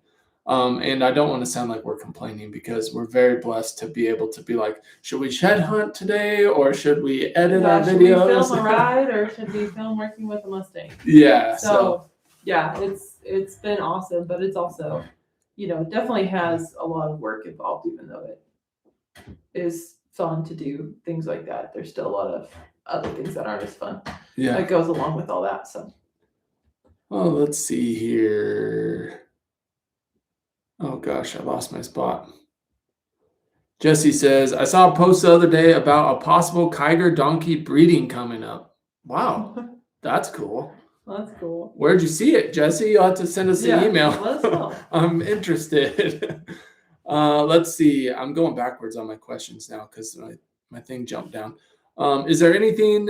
And I don't want to sound like we're complaining because we're very blessed to be able to be like, should we shed hunt today or should we edit our videos? Should we film a ride or should we film working with a Mustang? Yeah. So yeah, it's been awesome, but it's also, it definitely has a lot of work involved, even though it is fun to do things like that. There's still a lot of other things that aren't as fun. Yeah. That goes along with all that. So. Oh, let's see here. Oh gosh, I lost my spot. Jesse says, I saw a post the other day about a possible Kiger donkey breeding coming up. Wow, that's cool. That's cool. Where'd you see it, Jesse? You'll have to send us an email. Let us know. I'm interested. Let's see. I'm going backwards on my questions now because my thing jumped down. Is there anything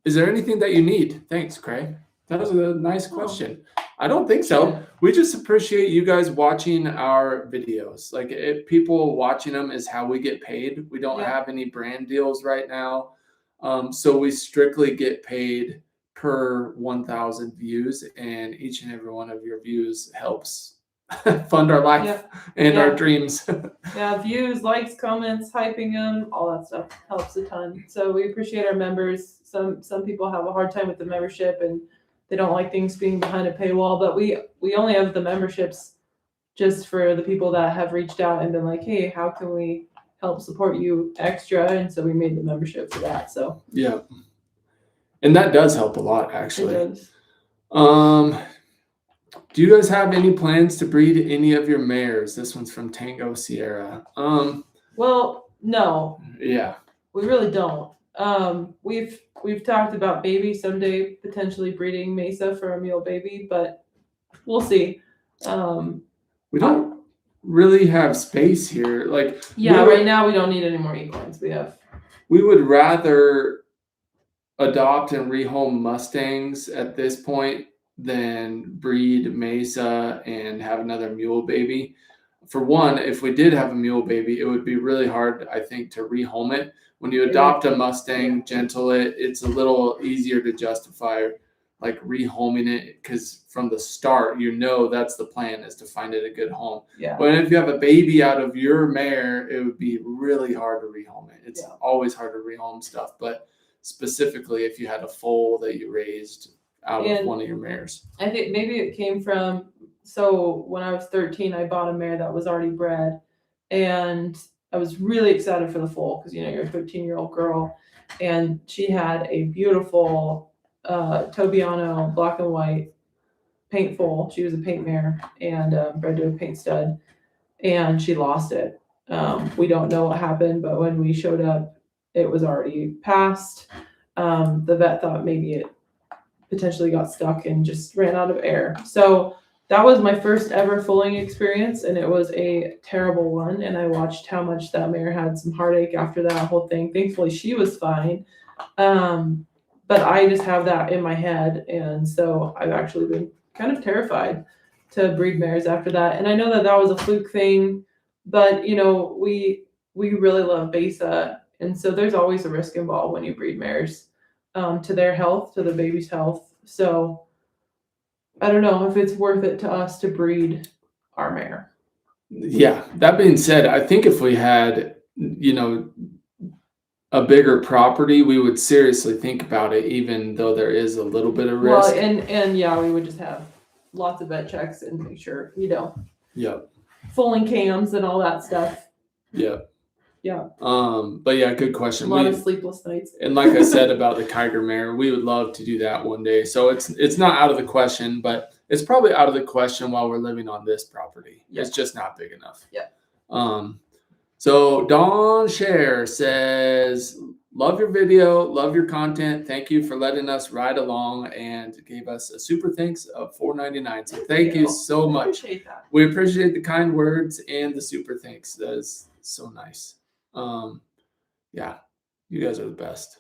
Is there anything that you need? Thanks, Craig. That was a nice question. I don't think so. Yeah. We just appreciate you guys watching our videos. Like, people watching them is how we get paid. We don't Yeah. have any brand deals right now. So we strictly get paid per 1,000 views, and each and every one of your views helps fund our life and our dreams. Yeah, views, likes, comments, hyping them, all that stuff helps a ton. So we appreciate our members. Some people have a hard time with the membership and they don't like things being behind a paywall, but we only have the memberships just for the people that have reached out and been like, hey, how can we help support you extra? And so we made the membership for that. So yeah. And that does help a lot, actually. it does. Do you guys have any plans to breed any of your mares? This one's from Tango Sierra. Well, no. Yeah. We really don't. We've talked about baby someday potentially breeding Mesa for a mule baby, but we'll see. We don't really have space here. Like, right now we don't need any more equines. We would rather adopt and rehome Mustangs at this point than breed Mesa and have another mule baby. For one, if we did have a mule baby, it would be really hard, I think, to rehome it. When you adopt a Mustang, gentle it, it's a little easier to justify like rehoming it, because from the start, that's the plan, is to find it a good home. Yeah. But if you have a baby out of your mare, it would be really hard to rehome it. It's always hard to rehome stuff, but specifically if you had a foal that you raised out of one of your mares. I think maybe it came from, so when I was 13, I bought a mare that was already bred, and I was really excited for the foal because, you're a 13-year-old girl, and she had a beautiful Tobiano black and white paint foal. She was a paint mare and bred to a paint stud, and she lost it. We don't know what happened, but when we showed up, it was already passed. The vet thought maybe it potentially got stuck and just ran out of air. So that was my first ever foaling experience, and it was a terrible one. And I watched how much that mare had some heartache after that whole thing. Thankfully, she was fine. But I just have that in my head. And so I've actually been kind of terrified to breed mares after that. And I know that was a fluke thing, but we really love Besa. And so there's always a risk involved when you breed mares, to their health, to the baby's health. So I don't know if it's worth it to us to breed our mare. Yeah. That being said, I think if we had, a bigger property, we would seriously think about it, even though there is a little bit of risk. Well, and we would just have lots of vet checks and make sure, Yep. foaling cams and all that stuff. Yep. Yeah. But yeah, good question. A lot of sleepless nights. And like I said about the Kiger mare, we would love to do that one day. So it's not out of the question, but it's probably out of the question while we're living on this property. Yeah. It's just not big enough. Yeah. So Dawn Share says, love your video, love your content. Thank you for letting us ride along, and gave us a super thanks of $4.99. So thank you so much. Appreciate that. We appreciate the kind words and the super thanks. That is so nice. Yeah, you guys are the best.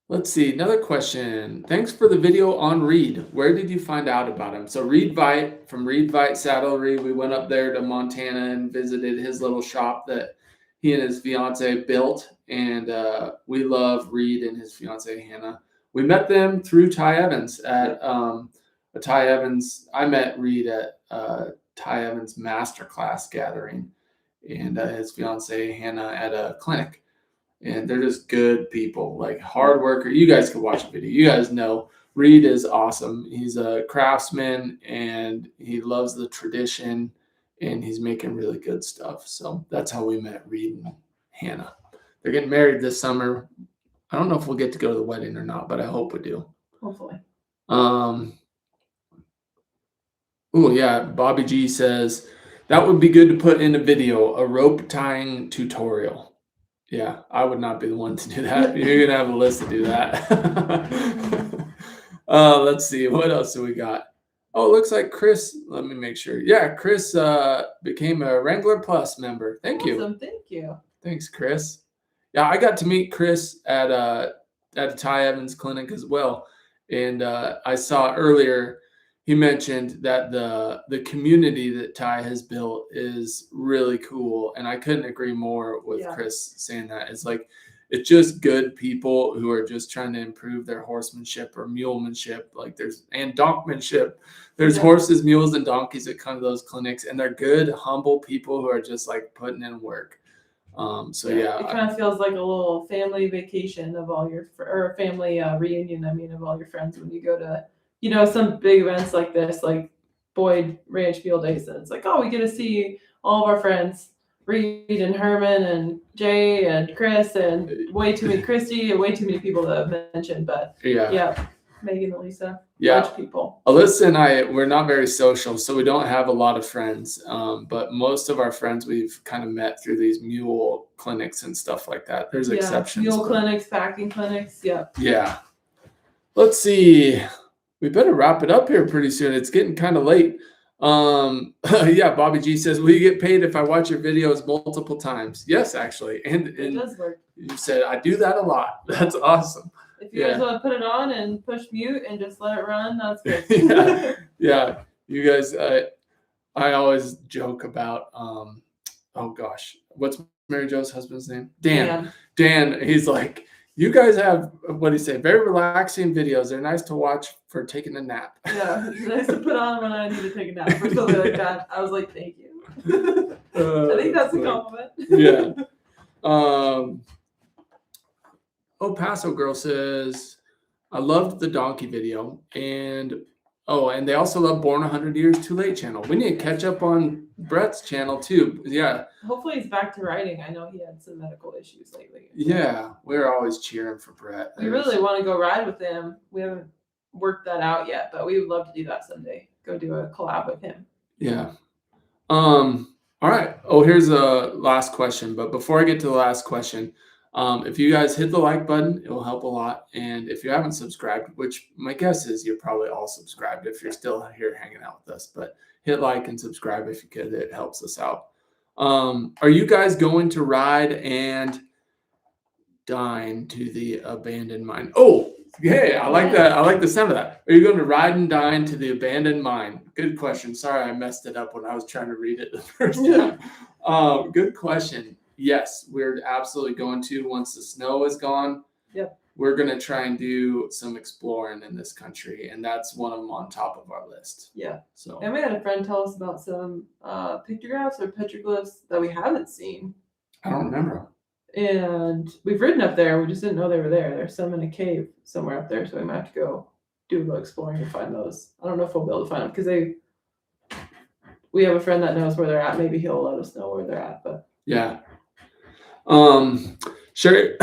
Let's see, another question. Thanks for the video on Reed. Where did you find out about him? So Reed Veit from Reed Veit Saddlery. We went up there to Montana and visited his little shop that he and his fiance built. And we love Reed and his fiance Hannah. We met them through Ty Evans at Ty Evans. I met Reed at Ty Evans masterclass gathering, and his fiance Hannah at a clinic. And they're just good people, like hard worker. You guys can watch the video. You guys know Reed is awesome. He's a craftsman and he loves the tradition, and he's making really good stuff. So that's how we met Reed and Hannah. They're getting married this summer. I don't know if we'll get to go to the wedding or not, but I hope we do. Hopefully. Oh yeah, Bobby G says that would be good to put in a video, a rope tying tutorial. Yeah, I would not be the one to do that. You're gonna have a list to do that. Let's see, what else do we got? Oh, it looks like Chris. Let me make sure. Yeah, Chris became a Wrangler Plus member. Thank you. Awesome, thank you. Thanks, Chris. Yeah, I got to meet Chris at a Ty Evans clinic as well. And I saw earlier he mentioned that the community that Ty has built is really cool, and I couldn't agree more with Chris saying that. It's like it's just good people who are just trying to improve their horsemanship or mulemanship. Like and donkmanship. There's horses, mules, and donkeys at kind of those clinics, and they're good, humble people who are just like putting in work. It kind of feels like a little family vacation of all your or family reunion. I mean, of all your friends when you go to some big events like this, like Boyd Ranch Field Days, and it's like, oh, we get to see all of our friends, Reed and Herman and Jay and Chris and way too many Christy and way too many people to mention, but Megan and Lisa, bunch of people. Alyssa and we're not very social, so we don't have a lot of friends. But most of our friends we've kind of met through these mule clinics and stuff like that. There's exceptions. Mule clinics, packing clinics, Yeah. Let's see. We better wrap it up here pretty soon. It's getting kind of late. Bobby G says, will you get paid if I watch your videos multiple times? Yes, actually. And it does work. You said, I do that a lot. That's awesome. If you guys want to put it on and push mute and just let it run, that's good. You guys, I always joke about, what's Mary Jo's husband's name? Dan. He's like, you guys have, what do you say, very relaxing videos. They're nice to watch for taking a nap. Yeah, it's nice to put on when I need to take a nap or something like that. I was like, thank you. I think that's a compliment. Oh, Paso Girl says, I loved the donkey video. And they also love Born 100 Years Too Late channel. We need to catch up on Brett's channel too. Yeah. Hopefully he's back to riding. I know he had some medical issues lately. Yeah. We're always cheering for Brett. We really want to go ride with him. We haven't worked that out yet, but we would love to do that someday. Go do a collab with him. Yeah. All right. Oh, here's a last question. But before I get to the last question, if you guys hit the like button, it will help a lot. And if you haven't subscribed, which my guess is you're probably all subscribed if you're still here hanging out with us, but hit like and subscribe if you could. It helps us out. Are you guys going to ride and dine to the abandoned mine? Oh, yeah, I like that. I like the sound of that. Are you going to ride and dine to the abandoned mine? Good question. Sorry, I messed it up when I was trying to read it the first time. Good question. Yes, we're absolutely going to once the snow is gone. Yep. We're going to try and do some exploring in this country, and that's one of them on top of our list. Yeah. So. And we had a friend tell us about some pictographs or petroglyphs that we haven't seen. I don't remember. And we've ridden up there. We just didn't know they were there. There's some in a cave somewhere up there, so we might have to go do a little exploring and find those. I don't know if we'll be able to find them because we have a friend that knows where they're at. Maybe he'll let us know where they're at. But yeah. Sherry,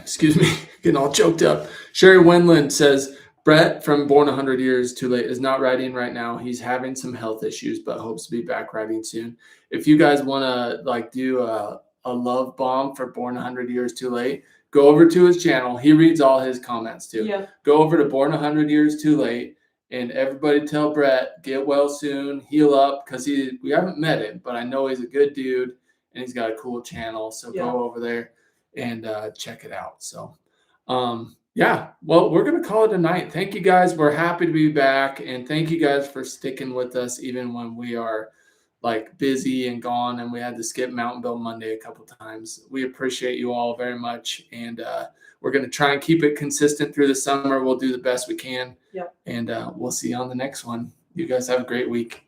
excuse me, getting all choked up. Sherry Wendland says, Brett from Born 100 Years Too Late is not riding right now. He's having some health issues, but hopes to be back riding soon. If you guys want to do a love bomb for Born 100 Years Too Late, go over to his channel. He reads all his comments too. Yeah. Go over to Born 100 Years Too Late, and everybody tell Brett, get well soon, heal up, because we haven't met him, but I know he's a good dude. And he's got a cool channel. So go over there and check it out. So, well, we're going to call it a night. Thank you guys. We're happy to be back. And thank you guys for sticking with us, even when we are busy and gone. And we had to skip Mountain BUILT Monday a couple times. We appreciate you all very much. And we're going to try and keep it consistent through the summer. We'll do the best we can. Yep. And we'll see you on the next one. You guys have a great week.